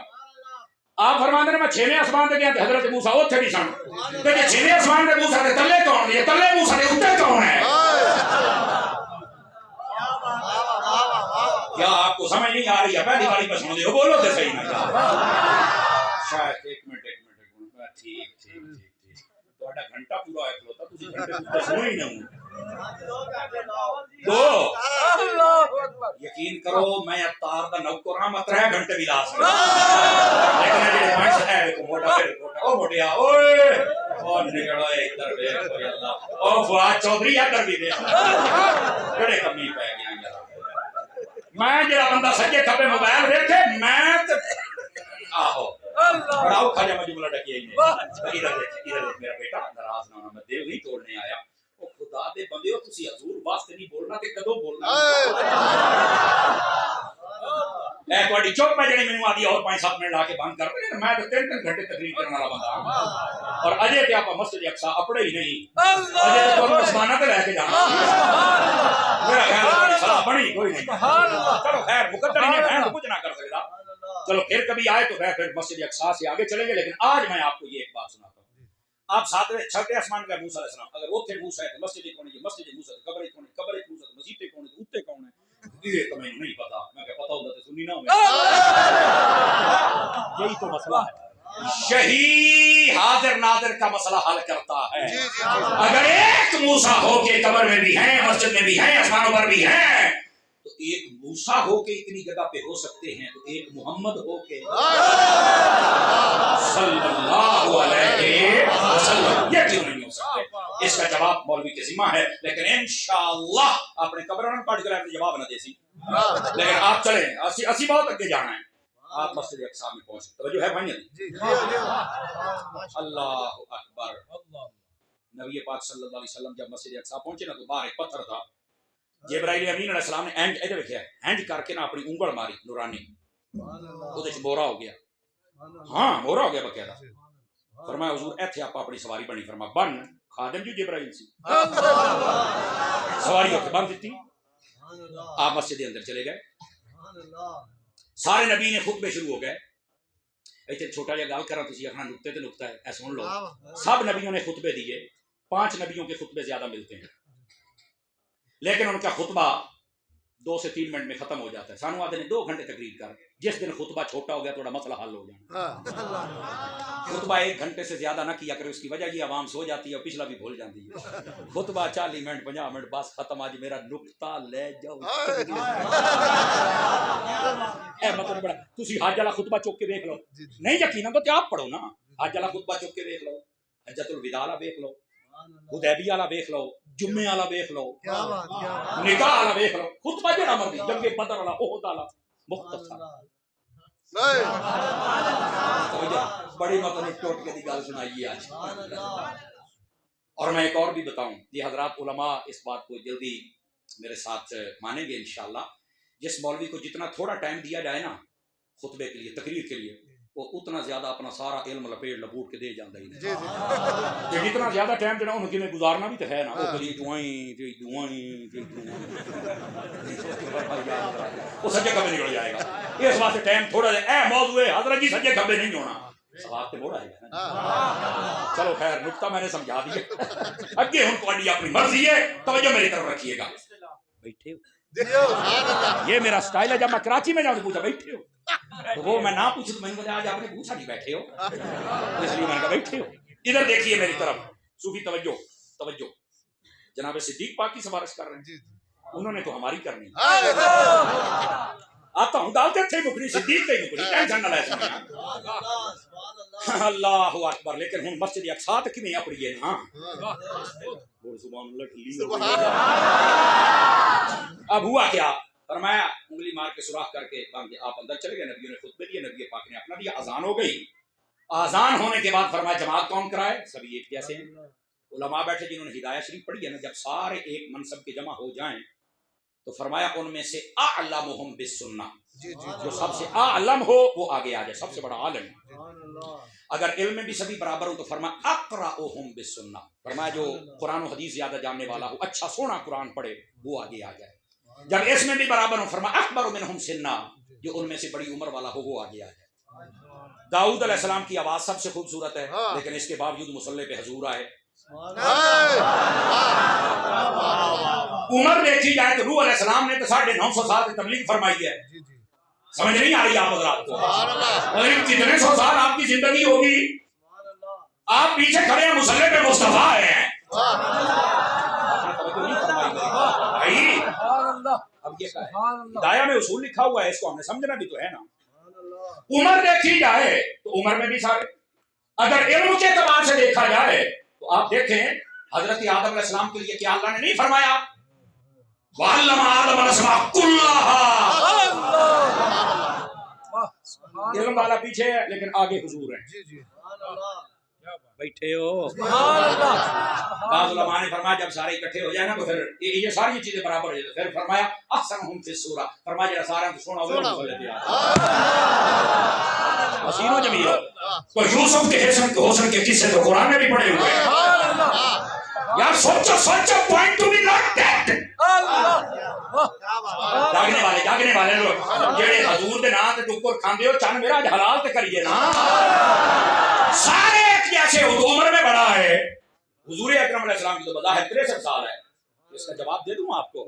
آپ فرماندے نے میں 6ویں آسمان تے گیا تے حضرت موسیٰ اوتھے بھی سن, تے جی 6ویں آسمان تے موسیٰ تے تلے کون ہے, تلے موسیٰ تے اوتے کون ہے؟ کیا آپ کو سمجھ نہیں آ رہی ہے؟ پہلی باری پہ سن دے ہو, بولو تے صحیح نہ شاید. ایک منٹ ٹھیک تہاڈا گھنٹہ پورا ہویا کھلوتا, تسی گھنٹے سنو ہی نہ. دو یقین کرو میں اتار دا نوکر ہاں, میں 3 گھنٹے بھی لا سکتا, لیکن جڑے پانچ ہے کو موٹا پھر موٹا او موٹیا اوئے او نکڑا ادھر دیکھ اوئے اللہ او فؤاد چودھری ادھر بھی دیکھ بڑے کمی پے گیا یار. میں جڑا بندہ سجے کھبے موبائل دیکھے میں آہو بڑا اوکھا جا مجملہ ڈکیا ہی نہیں. ادھر دیکھ میرا بیٹا ناراض نہ ہونا, میں دیو نہیں توڑنے آیا. او خدا دے بندیو تسی حضور واسطے نہیں بولنا تے کدوں بولنا؟ اے تہاڈی چپ میں جڑی مینوں آدی اور 5-7 منٹ لا کے بند کر دے, میں تے 3 گھنٹے تقریر کرن والا بندہ ہاں, اور اجے تے آپ مسجد اقصی اپڑے ہی نہیں, اجے تے تانوں آسماناں تے لے کے جانا. میرا خیال صلاح بنی کوئی نہیں. چلو خیر, مقدر نے میں کچھ نہ کر سکتا. چلو پھر کبھی آئے تو میں پھر مسجد اقصی سے آگے چلیں گے, لیکن آج میں آپ کو یہ ایک بات سناتا ہوں. آپ 7ویں آسمان کا موسیٰ علیہ السلام, اگر اوتھے موسیٰ ہے تو مسجد کون ہے, مسجد موسیٰ ہے قبر کون ہے, قبر موسیٰ ہے مسجد کون ہے, اوتے کون ہے, یہ تو میں نہیں پتا. میں کہ پتہ ہوتا تو سنی نہ ہوئے. یہی تو مسئلہ ہے. یہی حاضر ناظر کا مسئلہ حل کرتا ہے. اگر ایک موسیٰ ہو کے قبر میں بھی ہیں, مسجد میں بھی ہیں, آسمانوں پر بھی ہیں, تو ایک موسیٰ ہو کے اتنی جگہ پہ ہو سکتے ہیں, تو ایک محمد ہو کے صلی اللہ علیہ وسلم یہ کیوں نہیں ہو سکتے؟ اس کا جواب مولوی کے ذمہ ہے, لیکن انشاءاللہ اپنے قبروں پڑھ کر اپنے جواب نہ دے سی. لیکن آپ چلیں, اسی بہت اگے جانا ہے. آپ مسجد اقصی میں پہنچے, توجہ ہے بھائی؟ اللہ اکبر. نبی پاک صلی اللہ علیہ وسلم جب مسجد اقصی پہنچے نا, تو باہر ایک پتھر تھا. جبرائیل امین علیہ السلام نے اینج ادھر دیکھا, اینج کر کے نا اپنی انگل ماری نورانی, اودے وچ بورا ہو گیا. ہاں بورا ہو گیا باقاعدہ. فرمایا حضور ایتھے آپ اپنی سواری بنی. فرمایا بن, خادم جو جبرائیل سی سواری ہو کے بن دیتی. آپ مسجد اندر چلے گئے, سارے نبی نے خطبے شروع ہو گئے. ایتھے چھوٹا جہا گل کراں, تسی اپنا نقطے تے نقطہ ہے, اے سن لو. سب نبیوں نے خطبے دیے, 5 نبیوں کے خطبے زیادہ ملتے ہیں, لیکن ان کا خطبہ 2 سے 3 منٹ میں ختم ہو جاتا ہے. سانو آدھے نے 2 گھنٹے تقریر کر, جس دن خطبہ چھوٹا ہو گیا تھوڑا مسئلہ حل ہو جانا. خطبہ 1 گھنٹے سے زیادہ نہ کیا کرے, اس کی وجہ یہ عوام سو جاتی ہے اور پچھلا بھی بھول جاتی ہے. خطبہ 40 منٹ 50 منٹ بس ختم. آج میرا نقطہ لے جاؤ. اے مطلب بڑا, تسی حج والا خطبہ چوک کے دیکھ لو, نہیں یقینا تو آپ پڑھو نا. حج والا خطبہ چوک کے دیکھ لو, حجۃ الوداع والا دیکھ لو, حدیبیہ والا دیکھ لو, جمعے والا دیکھ لو, نکاح والا دیکھ لو, خطبہ جڑا مرضی, جنگ بدر والا, احد والا, مختصر. بڑی مطلب ٹوٹ کے دی گل سنائی ہے آج. اور میں ایک اور بھی بتاؤں, یہ حضرات علماء اس بات کو جلدی میرے ساتھ مانیں گے انشاءاللہ. جس مولوی کو جتنا تھوڑا ٹائم دیا جائے نا خطبے کے لیے, تقریر کے لیے, وہ اتنا زیادہ اپنا سارا علم لپیٹ لپوٹ کے دے جاتا ہی جی نہیں کہ جتنا زیادہ ٹائم دینا انہوں نے گزارنا بھی تو ہے نا وہ کبھی وہ سجے کبھی نکل جائے گا اس واسطے ٹائم تھوڑا جا اے موضوع ہے حضرت جی سجے کبھی نہیں ہونا سواب تے موڑ آئے گا. چلو خیر نکتہ میں نے سمجھا دیا. اگے ہوں تھوڑی اپنی مرضی ہے توجہ میری طرف رکھیے گا. بیٹھے ہو یہ میرا سٹائل ہے. جب میں کراچی میں جاؤں تو پوچھا بیٹھے ہو تو وہ میں نہ پوچھوں تو میں نے کہا آج آپ نے پوچھا نہیں بیٹھے ہو اس لیے میں نے کہا بیٹھے ہو. ادھر دیکھیے میری طرف صوفی توجہ توجہ جناب صدیق پاک کی سفارش کر رہے ہیں. انہوں نے تو ہماری کرنی آتا ہوں ڈالتے تھے مکری صدیق تے مکری ٹینشن نہ لے سکتے. اللہ اکبر. لیکن ہن مسجد اقصی تک میں اپڑی ہے نا سبحان اللہ ٹھلی. اب ہوا کیا فرمایا انگلی مار کے سوراخ کر کے آپ اندر چلے گئے. نبیوں نے خطبے دیے نبی پاک نے اپنا دیا. اذان ہو گئی. اذان ہونے کے بعد فرمایا جماعت کون کرائے سبھی ایک جیسے ہیں. علماء بیٹھے جنہوں نے ہدایت شریف پڑھی ہے نا جب سارے ایک منصب کے جمع ہو جائیں تو فرمایا ان میں سے اعلمہم بالسنہ جو سب سے اعلم ہو وہ آگے آ جائے. سب سے بڑا عالم اگر علم میں بھی سبھی برابر ہو تو فرمایا اقرأہم بالسنہ. فرمایا جو قرآن و حدیث زیادہ جاننے والا ہو اچھا سونا قرآن پڑھے وہ آگے آ جائے. جب اس میں بھی برابر ہو فرمایا اکبر منہم سنہ جو ان میں سے بڑی عمر والا ہو وہ آگے آ جائے. داؤد علیہ السلام کی آواز سب سے خوبصورت ہے لیکن اس کے باوجود مصلی پہ حضور آئے. عمر دیکھی جائے تو روح علیہ السلام نے تو 950 سال تبلیغ فرمائی ہے. سمجھ نہیں آ رہی آپ حضرات کو؟ اور کتنے سو سال آپ کی زندگی ہوگی آپ پیچھے کھڑے ہیں مصلی پہ مصطفیٰ ہیں. اب یہ ہدایہ میں اصول لکھا ہوا ہے اس کو ہم نے سمجھنا بھی تو ہے نا. عمر دیکھی جائے تو عمر میں بھی سارے. اگر علم کے اعتبار سے دیکھا جائے تو آپ دیکھیں حضرت آدم علیہ السلام کے لیے کیا اللہ نے نہیں فرمایا وَعَلَّمَ آدَمَ الْأَسْمَاءَ كُلَّهَا. علم والا پیچھے ہے لیکن آگے حضور ہیں. بیٹھے ہو بعض علماء نے فرمایا جب سارے اکٹھے ہو جائیں نا تو پھر یہ ساری چیزیں برابر ہو جائیں. پھر فرمایا احسنہم فی الصورۃ. فرمایا جڑا سارا تو سونا ہوگا حسین و جمیل. تو یوسف کے حسن کے قصے تو قرآن میں بھی پڑھے ہوئے ہیں. یار سوچو point to be noted. جاگنے والے لوگ جڑے حضور دے نام تے ٹکر کھاندے ہو چن میرا حلال تے کریے نا. سارے ایک جیسے عمر میں بڑا ہے. حضور اکرم علیہ السلام کی تو بظاہر 63 سال ہے. اس کا جواب دے دوں آپ کو.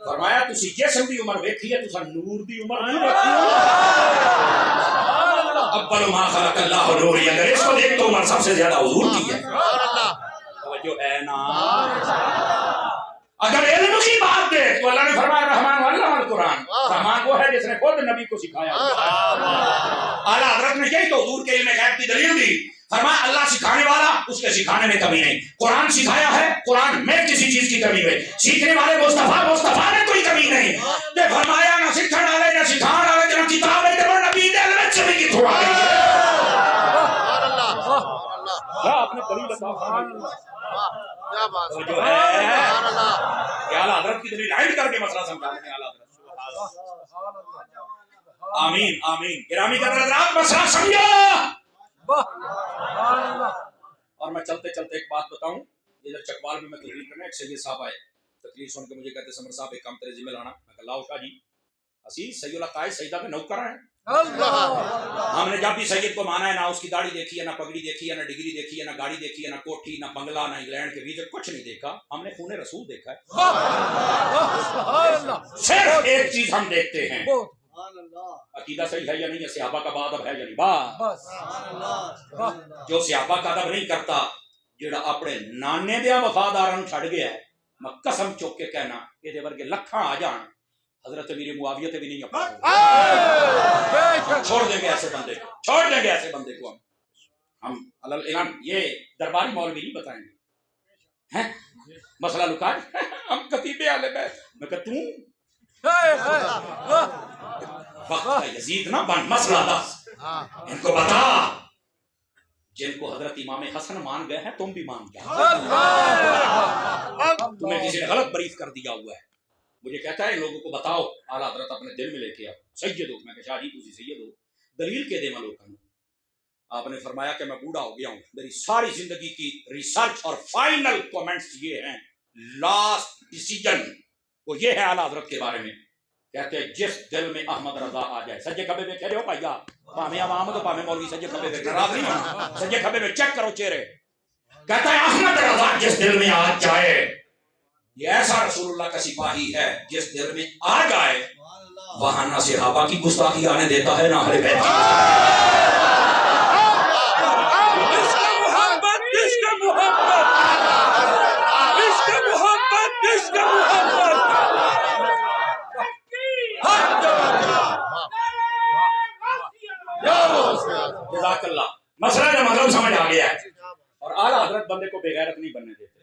فرمایا تسی جسم دی عمر ویکھی ہے تساں نور دی عمر نہیں ویکھی. اول ما خلق اللہ نور. اگر اس کو دیکھ تو عمر سب سے زیادہ حضور کی ہے. توجہ ہے نا. اگر علم کی بات دے تو اللہ نے فرمایا رحمان علم القرآن. رحمان وہ ہے جس نے خود نبی کو سکھایا. اعلیٰ حضرت نے یہی تو حضور کے علم غیب کی دلیل دی. فرمایا اللہ سکھانے والا اس کے سکھانے میں کمی نہیں. قرآن سکھایا ہے قرآن میں کسی چیز کی کمی نہیں. سیکھنے والے مصطفیٰ میں کوئی کمی نہیں. تے فرمایا نہ سکھن والے نہ سکھان والے نہ کتاب ہے تے نبی دے علم میں چلی کی تھوڑا نہیں ہے. آپ نے دلیل عطا فرمائی. کیا بات ہے جو ہے کہ اعلیٰ حضرت کی دلیل ہائڈ کر کے مسئلہ سمجھانے میں اعلیٰ حضرت. آمین آمین. گرامی حضرات مسئلہ سمجھو. اور میں چلتے چلتے ایک بات بتاؤں. ادھر چکوال میں تقریر کرنا ایک سید صاحب آئے. تقریر سن کے مجھے کہتے سمر صاحب ایک کام تیرے ذمہ لانا. میں کہا لاؤ شاہ جی. اسی سید القائد سیدہ میں نوکر ہیں. ہم نے جب بھی سید کو مانا ہے نہ اس کی داڑھی دیکھی ہے نہ پگڑی دیکھی ہے نہ ڈگری دیکھی ہے نہ گاڑی دیکھی ہے نہ کوٹھی نہ بنگلہ نہ انگلینڈ کے ویزے کچھ نہیں دیکھا. ہم نے خون رسول دیکھا ہے. صرف ایک چیز ہم دیکھتے ہیں عقیدہ صحیح ہے یا نہیں ہے. صحابہ کا ادب ہے یا نہیں. بس جو صحابہ کا ادب نہیں کرتا جڑا اپنے نانے دیا وفاداراں چھڑ گیا ہے میں قسم چوک کے کہنا یہ ورگے لکھاں آ جان حضرت امیر معاویہ تے بھی نہیں اپنا. چھوڑ دیں گے ایسے بندے کو. چھوڑ دیں گے ایسے بندے کو. ہم اعلان یہ درباری مولوی نہیں بتائیں گے. مسئلہ لکا ہم کتیبے والے میں کہ توں وقت یزید نہ بن. مسئلہ دس ان کو بتا جن کو حضرت امام حسن مان گئے ہیں تم بھی مان گئے. تمہیں کسی نے غلط بریف کر دیا ہوا ہے. مجھے کہتا ہے لوگوں کو بتاؤ اعلیٰ حضرت اپنے دل میں لے کے آؤ سید ہو. میں کہ شاہ جی تسی سید ہو دلیل کے دے ملو کن آپ نے فرمایا کہ میں بوڑھا ہو گیا ہوں، میری ساری زندگی کی ریسرچ اور فائنل کومنٹس یہ ہیں، لاسٹ ڈیسیجن وہ یہ ہے اعلیٰ حضرت کے بارے میں، کہتے ہیں جس دل میں احمد رضا آ جائے، سجے کھبے میں کہہ رہے ہو بھائیا، پامے عوام تو پامے مولوی سجے کھبے میں ناراض نہیں ہونا، سجے کھبے میں چیک کرو چہرے، کہتا ہے احمد رضا جس دل میں آ جائے، یہ ایسا رسول اللہ کا سپاہی ہے جس دل میں آ جائے وہاں نہ صحابہ کی گستاخی آنے دیتا ہے نہ اہل بیت جزاک اللہ۔ مسئلہ کا مطلب سمجھ آ گیا ہے، اور اعلیٰ حضرت بندے کو بے غیرت نہیں بننے دیتے،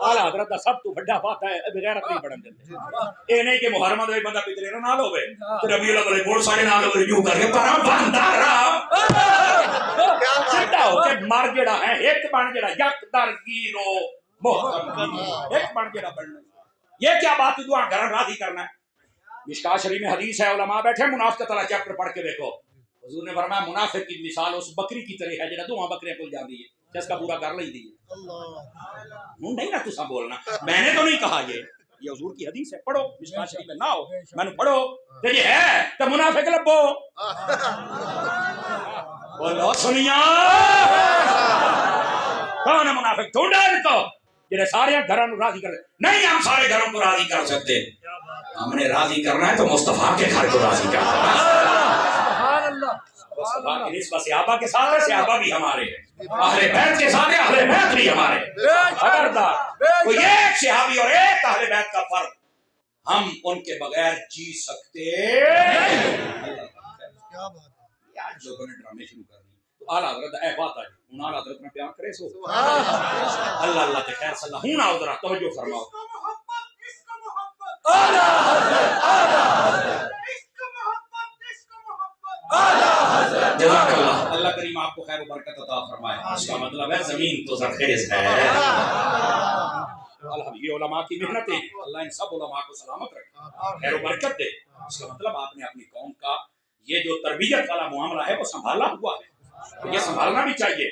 اعلیٰ حضرت کا سب تو بڑا بات ہے بے غیرت نہیں بننے دیتے، یہ نہیں کہ محرم دے بندہ پترے نہ نال ہوے تے ربیع الاول بول ساڑے نال ہوے یوں کر کے پرا بندارا سیدھا ہو کے مر جڑا ہے ایک بن جڑا یک درگیرو محترم ایک بن جڑا بننا، یہ کیا بات دعا گھر راضی کرنا ہے۔ مشکاۃ شریف میں حدیث ہے، علماء بیٹھے منافقت والا چیپٹر پڑھ کے دیکھو، حضور نے فرمایا منافق کی مثال اس بکری کی طرح ہے جڑا دو بکریاں کل جاندی ہے جس کا پورا گھر لئی دی ہے۔ ہوں نہیں نا تسا بولنا، میں نے تو نہیں کہا، یہ حضور کی حدیث ہے، پڑھو مشکاۃ شریف میں نہ ہو میں نے پڑھو تے یہ ہے تے منافق لبو بولو سنیا کون ہے منافق؟ ڈھونڈا ان کو جنہیں سارے گھروں کو راضی کر دے، نہیں ہم سارے گھروں کو راضی کر سکتے، ہم نے راضی کرنا ہے تو مصطفیٰ کے گھر کو راضی کرنا ہے، مصطفیٰ کی نسبت صحابہ کے ساتھ ہے، صحابہ بھی ہمارے ہیں، اہل بیت کے ساتھ ہے، اہل بیت بھی ہمارے ہیں، خبردار کوئی ایک صحابی اور ایک اہل بیت کا فرق ہم ان کے بغیر جی سکتے لوگوں نے ڈرامے شروع کر دی تو اعلیٰ حضرت اے بات آئی ہوں اعلیٰ حضرت میں پیار کرے سو اللہ اللہ کے خیر صلی اللہ ہوں آؤ ذرا توجہ فرماؤ جزاک اللہ، اللہ کریم آپ کو خیر و برکت عطا فرمائے، اس کا مطلب ہے زمین تو زرخیز ہے، یہ علماء کی محنتیں ہیں، اللہ ان سب علماء کو سلامت رکھے، خیر و برکت دے، اس کا مطلب آپ نے اپنی قوم کا یہ جو تربیت والا معاملہ ہے وہ سنبھالا ہوا ہے، یہ سنبھالنا بھی چاہیے،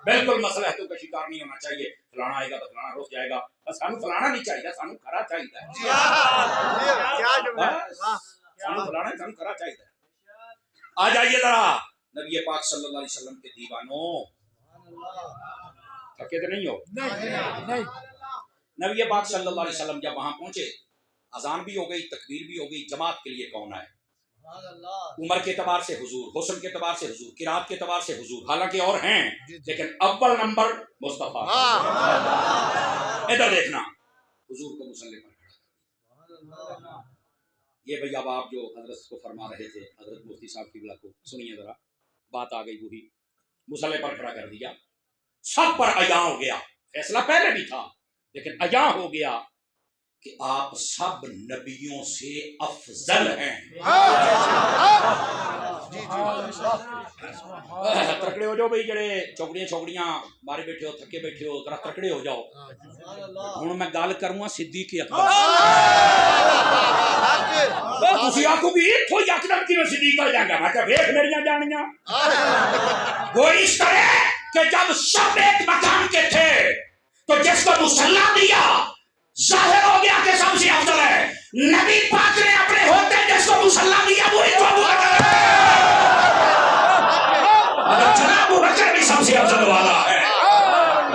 بالکل مصلحتوں کا شکار نہیں ہونا چاہیے، فلانا آئے گا تو فلانا روک جائے گا، سانو فلانا نہیں چاہیے، سانو کھرا چاہیے، سانو فلانا سانو کھرا چاہیے۔ آ جائیے ذرا نبی پاک صلی اللہ علیہ وسلم کے دیوانوں، تھکے تو نہیں ہو؟ نبی پاک صلی اللہ علیہ وسلم جب وہاں پہنچے اذان بھی ہو گئی، تکبیر بھی ہو گئی، جماعت کے لیے کون آئے؟ عمر کے اعتبار سے حضور، حسن کے اعتبار سے حضور، قرات کے اعتبار سے حضور، حالانکہ اور ہیں لیکن اول نمبر مصطفیٰ۔ ادھر دیکھنا، حضور کو مصلی پر کھڑا کر، یہ بھئی اب آپ جو حضرت کو فرما رہے تھے، حضرت مفتی صاحب کی بلا کو سنیے ذرا، بات آ گئی وہی مصلی پر کھڑا کر دیا، سب پر عیاں ہو گیا، فیصلہ پہلے بھی تھا لیکن عیاں ہو گیا کہ آپ سب نبیوں سے افضل ہیں۔ تکڑے ہو جاؤ بھائی، جڑے چوکڑیاں مارے بیٹھے ہو، تھکے بیٹھے ہو، ذرا تکڑے ہو جاؤ۔ ہوں میں گل کروں صدیق اکبر، تسی آکھو بھی اتھو یکدم کیوں صدیق آ جائے گا، میں کہ ویکھ میریاں جانیاں، وہ اس طرح کہ جب سب ایک مکان کے تھے تو جس کو مصلی دیا ظاہر ہو گیا کہ سب سے افضل ہے، نبی پاک نے اپنے ہوتے جس کو مصلی دیا وہی تو ابو بکر ہے، مگر جناب ابو بکر بھی سب سے افضل والا ہے،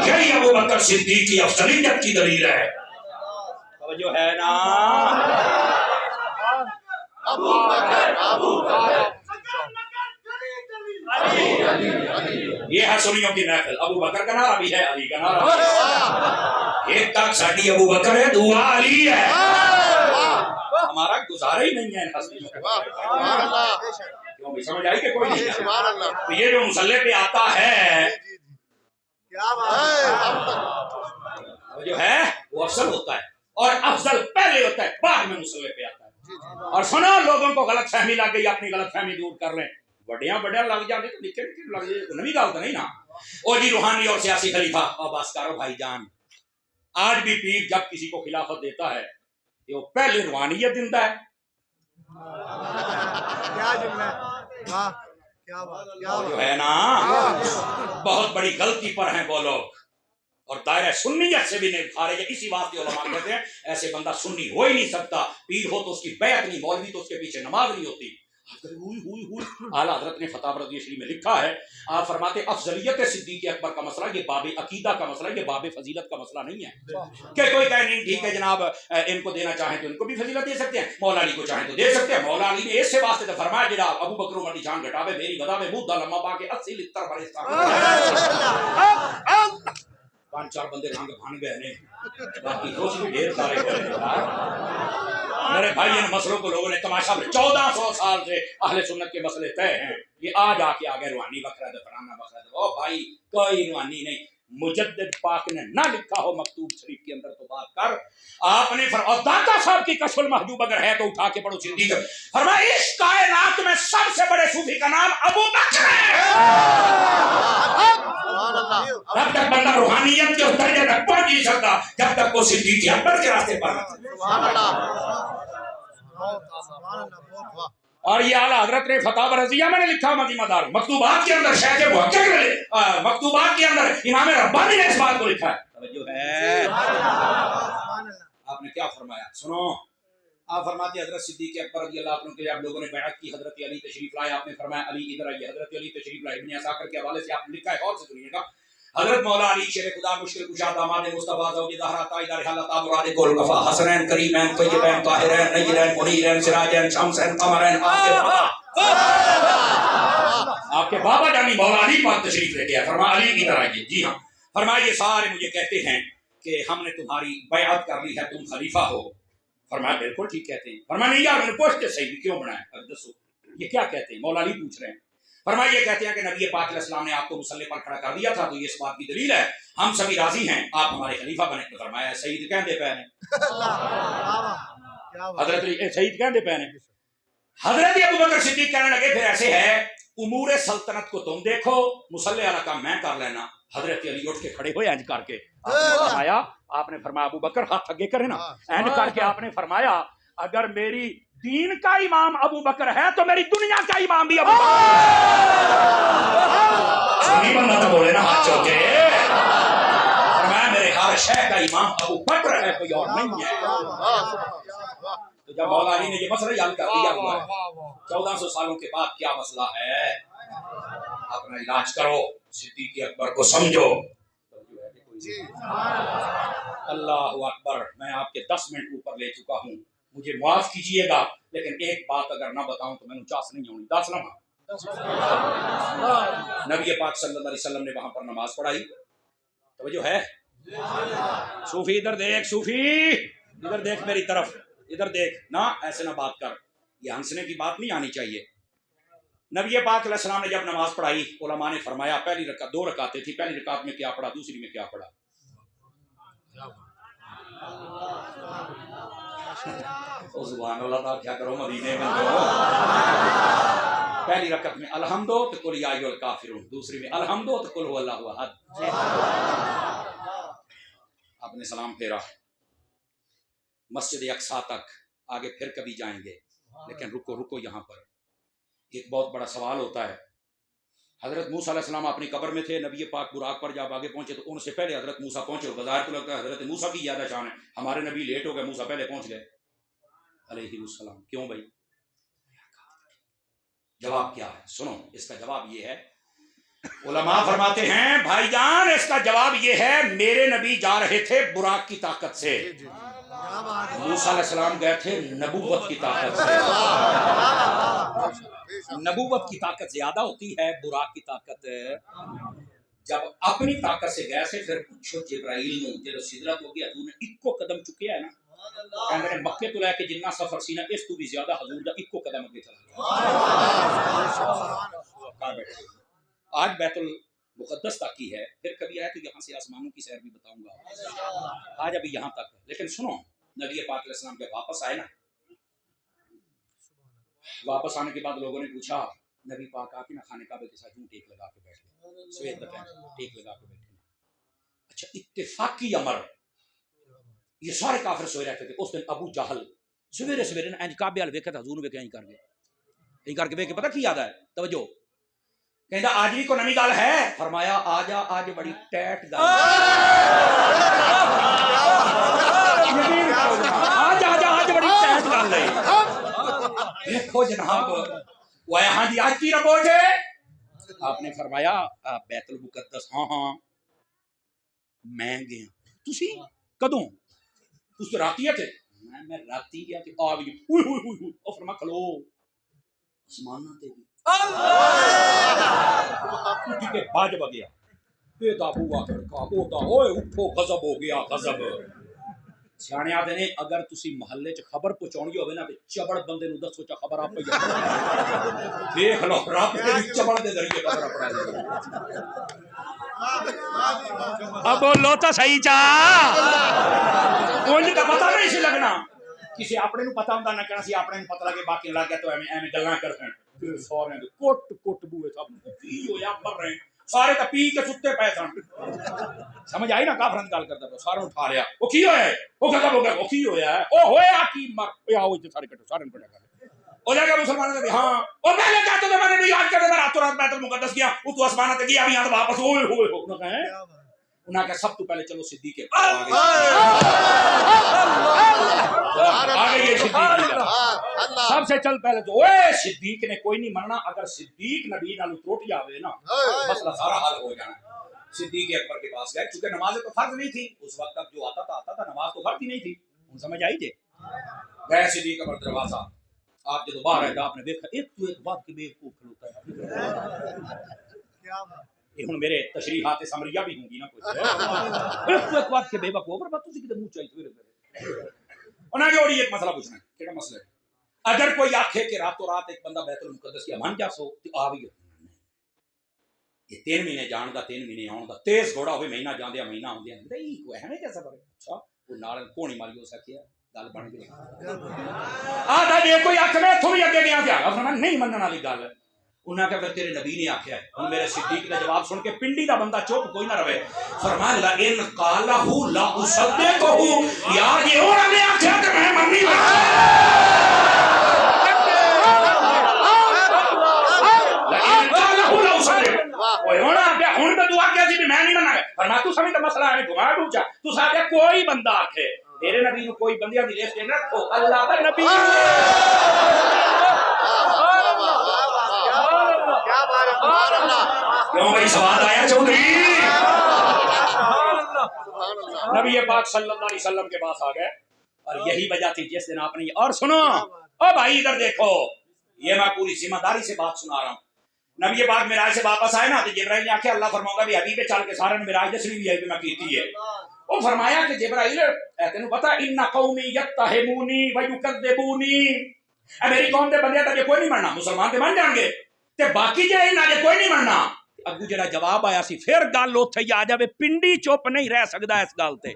یہی ابو بکر صدیق کی افضلیت کی دلیل ہے، توجہ ہے نا؟ ابو بکر یہ ہے سنیوں کی محفل، ابو بکر کا نعرہ بھی ہے، علی کا نعرہ بھی ہے، ایک تک ساڈی ابو بکر ہے، دعا علی ہے، ہمارا گزارا ہی نہیں ہے ان ہستیوں کا، کیوں بھی سمجھ آئی کہ کوئی نہیں ہے؟ تو یہ جو مصلی پہ آتا ہے جو ہے وہ افضل ہوتا ہے، اور افضل پہلے ہوتا ہے بعد میں مصلی پہ آتا ہے، اور سنو لوگوں کو غلط فہمی لگ گئی، اپنی غلط فہمی دور کر لیں، بڑیاں لگ جاتے تو نکے لگ جائے، نوی گل تو نہیں نا۔ او جی روحانی اور سیاسی خلیفہ عباس کارو بھائی جان، آج بھی پیر جب کسی کو خلافت دیتا ہے کہ وہ پہلے روحانیت دیتا ہے، جو ہے نا بہت بڑی غلطی پر ہیں وہ لوگ، اور دائرہ سنیت سے بھی نہیں خارج ہے. اسی واسطے علماء کہتے ہیں ایسے بندہ سنی ہو ہی نہیں سکتا، پیر ہو تو اس کی بیعت نہیں، مولوی تو اس کے پیچھے نماز نہیں ہوتی. اعلیٰ حضرت نے فتح رضویہ شریف میں لکھا ہے، آپ فرماتے افضلیت صدیق اکبر کا مسئلہ یہ باب عقیدہ کا مسئلہ، یہ باب فضیلت کا مسئلہ نہیں ہے کہ کوئی کہے نہیں ٹھیک ہے جناب ان کو دینا چاہیں تو ان کو بھی فضیلت دے سکتے ہیں، مولا علی کو چاہیں تو دے سکتے ہیں. مولا علی نے اس سے واسطے تو فرمایا جناب ابو بکر عمر دی جان گھٹاوے میری گدا میں مودہ لمحہ پا کے 80 لتر برستان. 5-4 بندے رنگ بھان گئے نے، باقی کچھ بھی ڈھیر سارے ہوئے. میرے بھائی ان مسئلوں کو لوگوں نے تماشا 1400 سال سے اہل سنت کے مسئلے طے ہیں، یہ آج آ کے آگے روحانی بکرا دے فلانا بکرا دے. او بھائی کوئی روحانی نہیں، مجدد پاک نے نہ لکھا ہو مکتوب شریف کے اندر تو بات کر. آپ نے اور داتا صاحب کی کشف المحجوب اگر ہے تو اٹھا کے پڑھو صدیق. فرمایا اس کائنات میں سب سے بڑے صوفی کا نام ابو بکر ہے. جب تک بندہ روحانیت کے اس درجے تک پہنچ نہیں سکتا جب تک وہ صدیق اکبر کے راستے پر. اور یہ اعلیٰ حضرت نے فتح رضیہ میں نے لکھا مدینہ دار مکتوبات کے اندر شیخ محقق نے مکتوبات کے اندر امام ربانی نے اس بات کو لکھا ہے. توجہ ہے. آپ نے کیا فرمایا سنو، آپ فرماتے حضرت صدیق اکبر رضی اللہ عنہ کے جب لوگوں نے بیعت کی حضرت علی تشریف لائے، آپ نے فرمایا علی ادھر آئیے. حضرت علی تشریف لائے. ابن عساکر کے حوالے سے آپ نے لکھا ہے، اور سے سنیے گا. حضرت مولا علی شیر خدا مشکل کشا داماد مصطفیٰ زوج زہرا تائیدہ رحلت مراد کل کفا حسنین کریمین طیبین طاہرین نیرین منیرین سراجین شمسین قمرین. آپ کے بابا جانی مولا علی پاک تشریف لے گیا. فرمایا علی کی طرح آئیے. جی ہاں. فرمایا یہ سارے مجھے کہتے ہیں کہ ہم نے تمہاری بیعت کر لی ہے، تم خلیفہ ہو. فرمایا بالکل ٹھیک کہتے ہیں. فرمایا نہیں یار میں نے پوچھتے صحیح کیوں بنایا، دسو یہ کیا کہتے ہیں. مولا علی پوچھ رہے ہیں. فرمایا یہ کہتے ہیں کہ نبی پاک علیہ السلام نے آپ کو مصلی پر کھڑا کر دیا تھا تو یہ اس بات کی دلیل ہے ہم سبھی راضی ہیں آپ ہمارے خلیفہ بنے. تو فرمایا سعید کہندے پے نے. حضرت سعید کہندے پے نے. حضرت ابو بکر صدیق کہنے لگے پھر ایسے ہے امور سلطنت کو تم دیکھو، مصلی والا کام میں کر لینا. حضرت علی اٹھ کے کھڑے ہوئے انج کر کے. آپ نے فرمایا ابو بکر ہاتھ آگے کرے نا. انج کر کے آپ نے فرمایا اگر میری دین کا امام ابو بکر ہے تو میری دنیا کا امام بھی ابو بکر. سنی بندہ تو بولے نا ہاتھ چوکے. فرمایا میرے ہر شے کا امام ابو بکر ہے، کوئی اور نہیں ہے. تو جب مولا علی نے یہ مسئلہ حل کر دیا ہوا ہے 1400 سالوں کے بعد کیا مسئلہ ہے، اپنا علاج کرو، صدیق اکبر کو سمجھو. اللہ اکبر. میں آپ کے 10 منٹ اوپر لے چکا ہوں، مجھے معاف کیجئے گا لیکن ایک بات اگر نہ بتاؤں تو میں 49 نہیں ہونی. 10 لمحہ نبی پاک صلی اللہ علیہ وسلم نے وہاں پر نماز پڑھائی. توجہ ہے. صوفی ادھر دیکھ، صوفی ادھر دیکھ میری طرف، ادھر دیکھ نا، ایسے نہ بات کر، یہ ہنسنے کی بات نہیں آنی چاہیے. نبی پاک علیہ السلام نے جب نماز پڑھائی علماء نے فرمایا پہلی رکعت 2 رکعتیں تھی، پہلی رکعت میں کیا پڑھا، دوسری میں کیا پڑھا. سبحان اللہ تعالیٰ کیا کرو مدینے میں جو پہلی رکعت میں الحمد تو قل یا ایھا الکافرون، دوسری میں الحمد تو قل هو اللہ احد. آپ نے سلام پھیرا. مسجد اقصیٰ تک آگے پھر کبھی جائیں گے لیکن رکو یہاں پر ایک بہت بڑا سوال ہوتا ہے. حضرت موسیٰ علیہ السلام اپنی قبر میں تھے، نبی پاک براق پر جب آگے پہنچے تو ان سے پہلے حضرت موسیٰ پہنچے. بظاہر تو لگتا ہے حضرت موسیٰ کی زیادہ شان ہے، ہمارے نبی لیٹ ہو گئے، موسیٰ پہلے پہنچ گئے علیہ السلام. کیوں بھائی؟ جواب کیا ہے سنو. اس کا جواب یہ ہے، علماء فرماتے ہیں بھائی جان اس کا جواب یہ ہے میرے نبی جا رہے تھے براق کی طاقت سے، موسیٰ علیہ السلام گئے تھے نبوت کی طاقت سے. نبوت کی طاقت زیادہ ہوتی ہے، براق کی طاقت جب اپنی طاقت سے گئے سے پھر پوچھو جبرائیل نو جب سدرت ہو گیا حضور نے اکو قدم چکیا ہے نا، کہنے مکے تو لے کے جنہ سفر سی نا اس تو بھی زیادہ حضور دا اکو قدم اگے چلا گیا. آج بیت المقدس تک کی ہے، پھر کبھی آئے تو یہاں سے آسمانوں کی سیر بھی بتاؤں گا. آج ابھی یہاں تک. لیکن سنو نبی پاک علیہ السلام جب واپس آئے نا، واپس آنے کے بعد لوگوں نے پوچھا نبی پاک آ کے نا خانے کعبے کے ساتھ یوں ٹیک لگا کے بیٹھ گئے، سوید بتائیں ٹیک لگا کے بیٹھے. اچھا اتفاقی امر، یہ سارے کافر سوئے رہتے تھے. اس دن ابو جہل سویرے نا انج کعبے والے ویکھے تے حضور ویکھے این کر کے ویکھ کے پتہ کی یاد ہے. توجہ کہندا آج بھی کوئی نئی گل ہے؟ فرمایا آ جا آج بڑی ٹیٹ گل آ جا آج بڑی ٹیٹ گل ہے. دیکھو جناب وہ ہاں جی آج کی رپورٹ ہے؟ آپ نے فرمایا بیت المقدس. ہاں ہاں میں گیا. تسی کدوں؟ تس راتی تھے؟ میں راتی گیا تے آ بھی اوئے ہوئے ہوئے او فرما کھلو آسماناں تے اٹھ کے باج بگیا. اے دا بوا کھڑکا او دا اوئے اٹھو غضب ہو گیا غضب. سیانے آدھے نے اگر تسی محلے چ خبر پہنچاؤنی ہوے نا تے چبڑ بندے نوں دسو چا خبر آپ پہ دیکھ لو رب دے چبڑ دے ذریعے خبر اپنا. اب بولو تو صحیح چا اونج کا پتہ نہیں سی لگنا. کسی اپنے نوں پتہ ہوندا نہ کہنا سی اپنے نوں پتہ لگے باقی لگ گیا تو ایویں گلاں کرسن. پھر سارے دے کوٹ کوٹ بوئے سب کی ہویا مر رہے سارے تے پی کے ستے پے سن. سمجھ آئی نا کافرن گل کردا پیا. سارے اٹھا لیا. او کی ہویا ہے؟ او کہتا ہو گیا. او کی ہویا ہے؟ او ہویا کی مر پیا او تے سارے کٹو سارے پڑا کر. او جا کے مسلمانوں نے ہاں او پہلے کہتے تو میں نے یاد کر میں راتوں رات بیت المقدس گیا او تو آسمان تے گیا ابھی یہاں واپس ہوئے ہوئے ہو نہ کہیں. انہاں کہ سب تو پہلے چلو صدیق کے آگے یہ صدیق سب سے چل پہلے تو اوے صدیق نے کوئی نہیں مرنا. اگر صدیق نبی نال ٹوٹ جاوے نا مسئلہ سارا حل ہو جانا. صدیق اکبر کے پاس گئے چونکہ نماز تو فرض نہیں تھی اس وقت تک. جو آتا تھا نماز تو فرض ہی نہیں تھی. سمجھ آئی جے گئے صدیق اکبر دروازہ. آپ جب باہر آئے آپ نے دیکھا ایک تو ایک بات کے بے خوب کھلوتا ہے. یہ ہن میرے تشریحات سمریہ بھی ہوں گی نا کچھ ایک تو ایک بات کے بے وقوف پر بات تسی کدے منہ چاہیے پھر انہاں جوڑی ایک مسئلہ پوچھنا ہے. کیڑا مسئلہ ہے؟ اگر کوئی آکھے کہ راتوں رات ایک بندہ بیت المقدس کی امان جا سو تو آ بھی یہ 3 مہینے جان دا 3 مہینے آن دا تیز گھوڑا ہوئے مہینہ جاندیا مہینہ آندیا نہیں کوئی ہے کیسا بڑے. اچھا وہ نال کونی ماری ہو سکیا گل بن گئی. آدھا جے کوئی آکھے میں اتھوں بھی اگے گیا تے فرمایا نہیں منن والی گل. انہاں کہ پھر تیرے نبی نے آکھیا ہے. ہن میرے صدیق نے جواب سن کے پنڈی دا بندہ چپ کوئی نہ رہے. فرمایا لا ان قالہ لا اصدقہ یار یہ انہاں نے آکھیا تے میں مننی لا ان قالہ لا اصدقہ اوے ہن تے تو آکھیا سی میں نہیں مننا. فرمایا تو سمجھ تے مسئلہ ہے گھما ڈوچا تو ساڈے کوئی بندہ آکھے تیرے نبی نو کوئی بندیاں دی لسٹ نہ رکھو اللہ دا نبی کیوں بھائی سوال آیا چودھری. نبی پاک صلی اللہ علیہ وسلم کے پاس آ گئے اور یہی وجہ تھی جس دن آپ نے اور سنو او بھائی ادھر دیکھو یہ میں پوری ذمہ داری سے بات سنا رہا ہوں. نبی پاک معراج سے واپس آئے نا تو جبرائیل نے آخیا اللہ فرماؤں گا بھی حبیب چل کے سارے نے معراج دسنی بھی ہے کہ میں کیتی ہے. وہ فرمایا کہ جبرائیل تینوں پتا ان قومی یتہمونی ویکذبونی میری قوم دے بندے تے کوئی نہیں مرنا مسلمان تے من جان گے تے باقی جے انہاں دے کوئی نہیں مرنا. اگو جڑا جواب آیا سی پھر گل اوتھے ہی آ جاوے. پنڈی چپ نہیں رہ سکدا اس گل تے.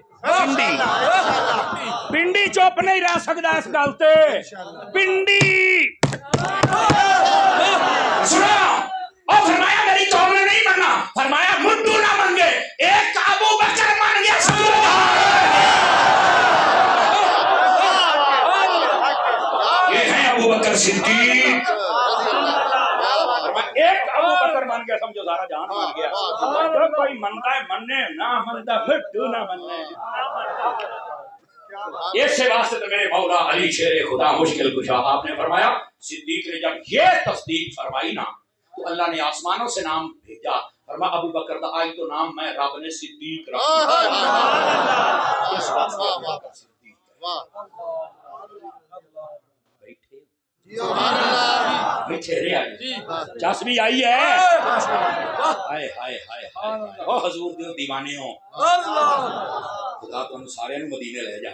پنڈی چپ نہیں رہ سکدا اس گل تے. پنڈی سنا اور فرمایا میری قوم نے نہیں مرنا. فرمایا مدو نہ من گے ایک ابو بکر من گیا. یہ ہے ابو بکر صدیق. ایک ابو بکر مان گیا سمجھو سارا جہان مان گیا. جو کوئی منتا ہے مننے نہ منتا ہٹو نہ مننے. اس سے واسطے تو میرے مولا علی شیر خدا مشکل کشا آپ نے فرمایا صدیق نے جب یہ تصدیق فرمائی نا تو اللہ نے آسمانوں سے نام بھیجا. فرمایا ابو بکر دا آئی تو نام میں رب نے صدیق رکھا. اس واسطے ابو بکر صدیق بیٹھے چس بھی آئی ہے. ہائے ہائے ہائے او حضور دیو دیوانے ہو خدا تم سارے نو مدینے لے جا.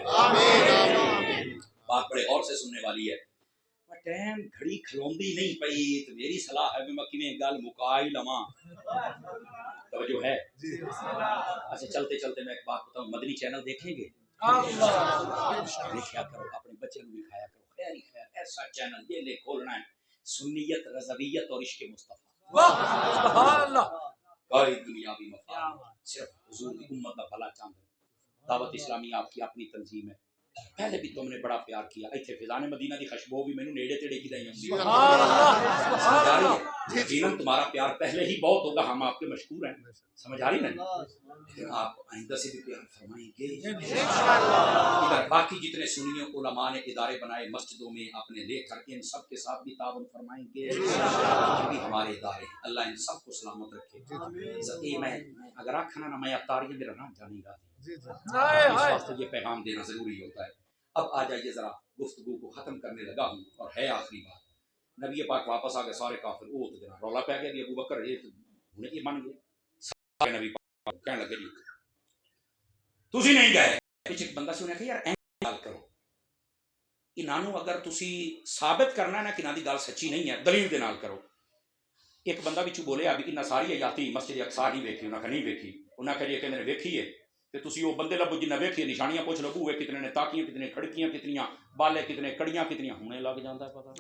بات بڑے اور سے سننے والی ہے. ٹائم گھڑی کھلوندی نہیں پئی تو میری صلاح ہے میں کیویں گل مکا ہی لواں. توجہ ہے. اچھا چلتے چلتے میں ایک بات بتاؤں. مدنی چینل دیکھیں گے دیکھا کرو اپنے بچے کو دکھایا کرو. خیر ہی خیر ایسا چینل یہ لے کھولنا ہے سنیت رضویت اور عشق مصطفیٰ. سبحان اللہ. ساری دنیاوی مفاد صرف حضور کی امت کا بھلا چاہتا ہے. دعوت اسلامی آپ کی اپنی تنظیم ہے. پہلے بھی تم نے بڑا پیار کیا. ایتھے فضان مدینہ دی خوشبو بھی مینوں نیڑے تیڑے کی دائی ہوندی ہے. یقیناً تمہارا پیار پہلے ہی بہت ہوگا, ہم آپ کے مشکور ہیں, سمجھ آ رہی نا, لیکن آپ آئندہ سے بھی پیار فرمائیں گے ادھر. باقی جتنے سنیوں علماء نے ادارے بنائے مسجدوں میں اپنے لے کر, ان سب کے ساتھ بھی تعاون فرمائیں گے. یہ بھی ہمارے ادارے, اللہ ان سب کو سلامت رکھے. میں اگر آخنا نا میں اتاری میرا نام جانی گا, اس واسطے یہ پیغام دینا ضروری ہوتا ہے. اب آ جائیے ذرا, گفتگو کو ختم کرنے لگا ہوں, اور ہے آخری بات. نبی پاک واپس آ گئے, سارے کافر او تو جناب رولا پہ گیا کہ ابو بکر یہ من گئے. سارے نبی پاک کہنے لگے جی تسی نہیں گئے. پیچھے ایک بندہ سے انہیں کہا یار این گل کرو, انہوں اگر تسی ثابت کرنا ہے نا کہ انہاں دی گل سچی نہیں ہے, دلیل دے نال کرو. ایک بندہ بچوں بولے ابھی انہاں ساری آیاتی مسجد اقصی نہیں ویکھی, انہاں نہیں ویکھی. انہاں کہا جی کہ انہوں نے ویکھی ہے تو تسی وہ بندے لبو جنہیں ویکھی, نشانیاں پوچھ لو بوئے کتنے نے تاکیاں, کتنے کھڑکیاں, کتنی بالے, کتنے کڑیاں, کتنی ہونے لگ جاتا ہے پتہ.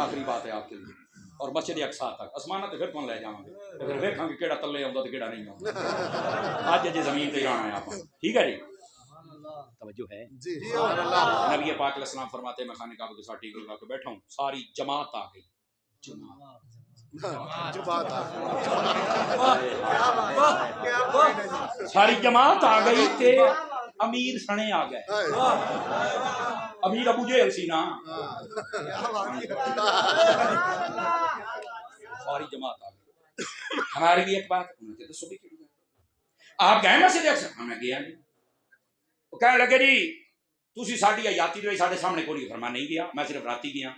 آخری بات ہے آپ کے لیے, اور مسجد اقصی تک اسمانہ تے پھر کون لے جاواں گے, پھر ویکھاں گے کیڑا تلے آوندا تے کیڑا نہیں آوندا. اج جے زمین تے آنا ہے آپ, ٹھیک ہے جی, توجہ ہے جی. نبی پاک علیہ السلام فرماتے ہیں میں خانے کعبہ کے ساتھ ٹیک لگا کے بیٹھا ہوں, ساری جماعت آ گئی. ساری جماعت آ گئی تے امیر سنے آ گئے. امیر ابو جہل سی نا, ساری جماعت آ گئی. ہمارے بھی ایک بات, آپ گئے مسجد اقصی؟ ہم گیا نہیں. وہ کہنے لگے جی تسی ساڈی آیاتی جو ساڈے سامنے کوئی فرما نہیں گیا, میں صرف راتی گیا.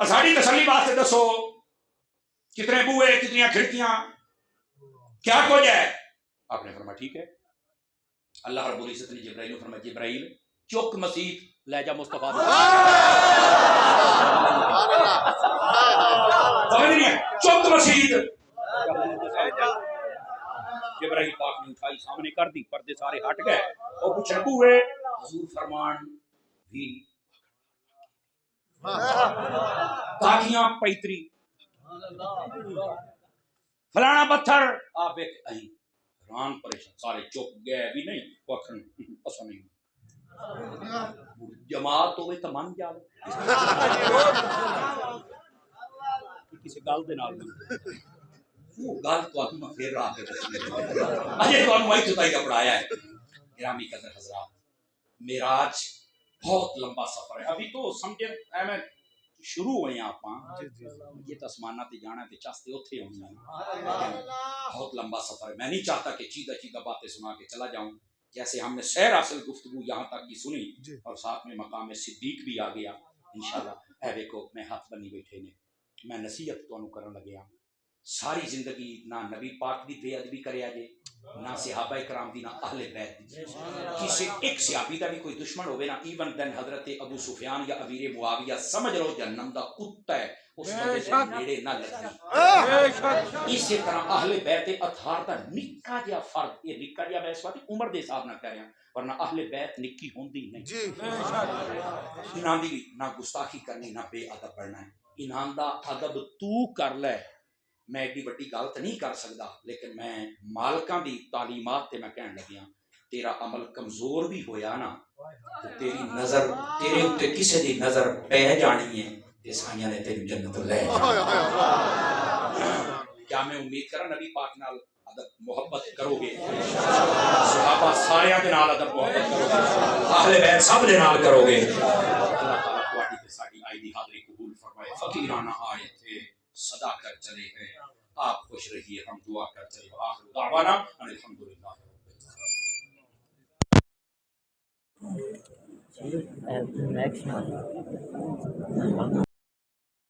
ساری تسلی واسطے دسو کتنے بوئے, کتنی کھڑکیاں, کیا کچھ ہے؟ آپ نے فرمایا ٹھیک ہے. اللہ رب العزت نے جبرائیل کو فرمایا جبرائیل چک مسیح لے جا مصطفیٰ چک مسیح. جبرائیل پاک نے اٹھائی سامنے کر دی, پردے سارے ہٹ گئے. اور پوچھنے بوئے حضور فرمان بھی تاکیاں پیتری فلانا پتھر, آپ ایک حیران پریشان, سارے چپ گئے بھی نہیں پکھن پسند نہیں. جماعت ہوئے تو من جا کسی گل دے نال وہ گل تو آپ میں پھر رہا اجے تو میں تو تائی پڑھایا ہے. گرامی قدر حضرات, معراج بہت لمبا سفر ہے. ابھی تو سمجھے میں شروع ہوئے ہیں آپ, یہ تو آسمانہ تے جانا تے چاستے اوتھے ہونا ہے, بہت لمبا سفر ہے. میں نہیں چاہتا کہ چیدہ چیدہ باتیں سنا کے چلا جاؤں. جیسے ہم نے سیر اصل گفتگو یہاں تک کی سنی, اور ساتھ میں مقام صدیق بھی آ گیا انشاءاللہ. اے دیکھو میں ہاتھ بنی بیٹھے نے, میں نصیحت تو کرن لگیا. ساری زندگی نہ نبی پاک دی بے ادبی کریا جے, نہ صحابہ کرام دی, نہ اہل بیت دی. کسی ایک صحابی دا بھی کوئی دشمن ہوئے نا, ایون دن حضرت ابو سفیان یا امیر معاویہ سمجھ لو جہنم دا کتا ہے, اس بندے دے نیڑے نہ لگی. اسی طرح اہل بیت اطہار دا نکا جہا فرد, یہ نکا جہا میں اس وقت عمر دے حساب نہ کہہ رہا, ورنہ اہل بیت نکی ہوندی نہیں. انہاں دی نہ گستاخی کرنی, نہ بے ادب بننا ہے. انہاں دا ادب تو کر لے. میں ایڈی بڑی گل تو نہیں کر سکتا, لیکن میں مالکاں دی تعلیمات تے میں کہن لگیا, تیرا عمل کمزور بھی ہویا نا تو تیری نظر تیرے اوتے کسے دی نظر پہ جانی ہے, عیسائیاں نے تیری جنت لے جانی. کیا میں امید کرا نبی پاک نال ادب محبت کرو گے, صحابہ سارے دے نال ادب محبت کرو گے, اہل بیت سب دے نال کرو گے. اللہ تعالیٰ تواڈی تے ساڈی آئی دی حاضری قبول فرمائے. فقیرانہ آئے تھے صدا کر چلے ہیں, آپ خوش رہیے, ہم دعا کر چلے. آخر دعوانا ان الحمدللہ رب العالمین.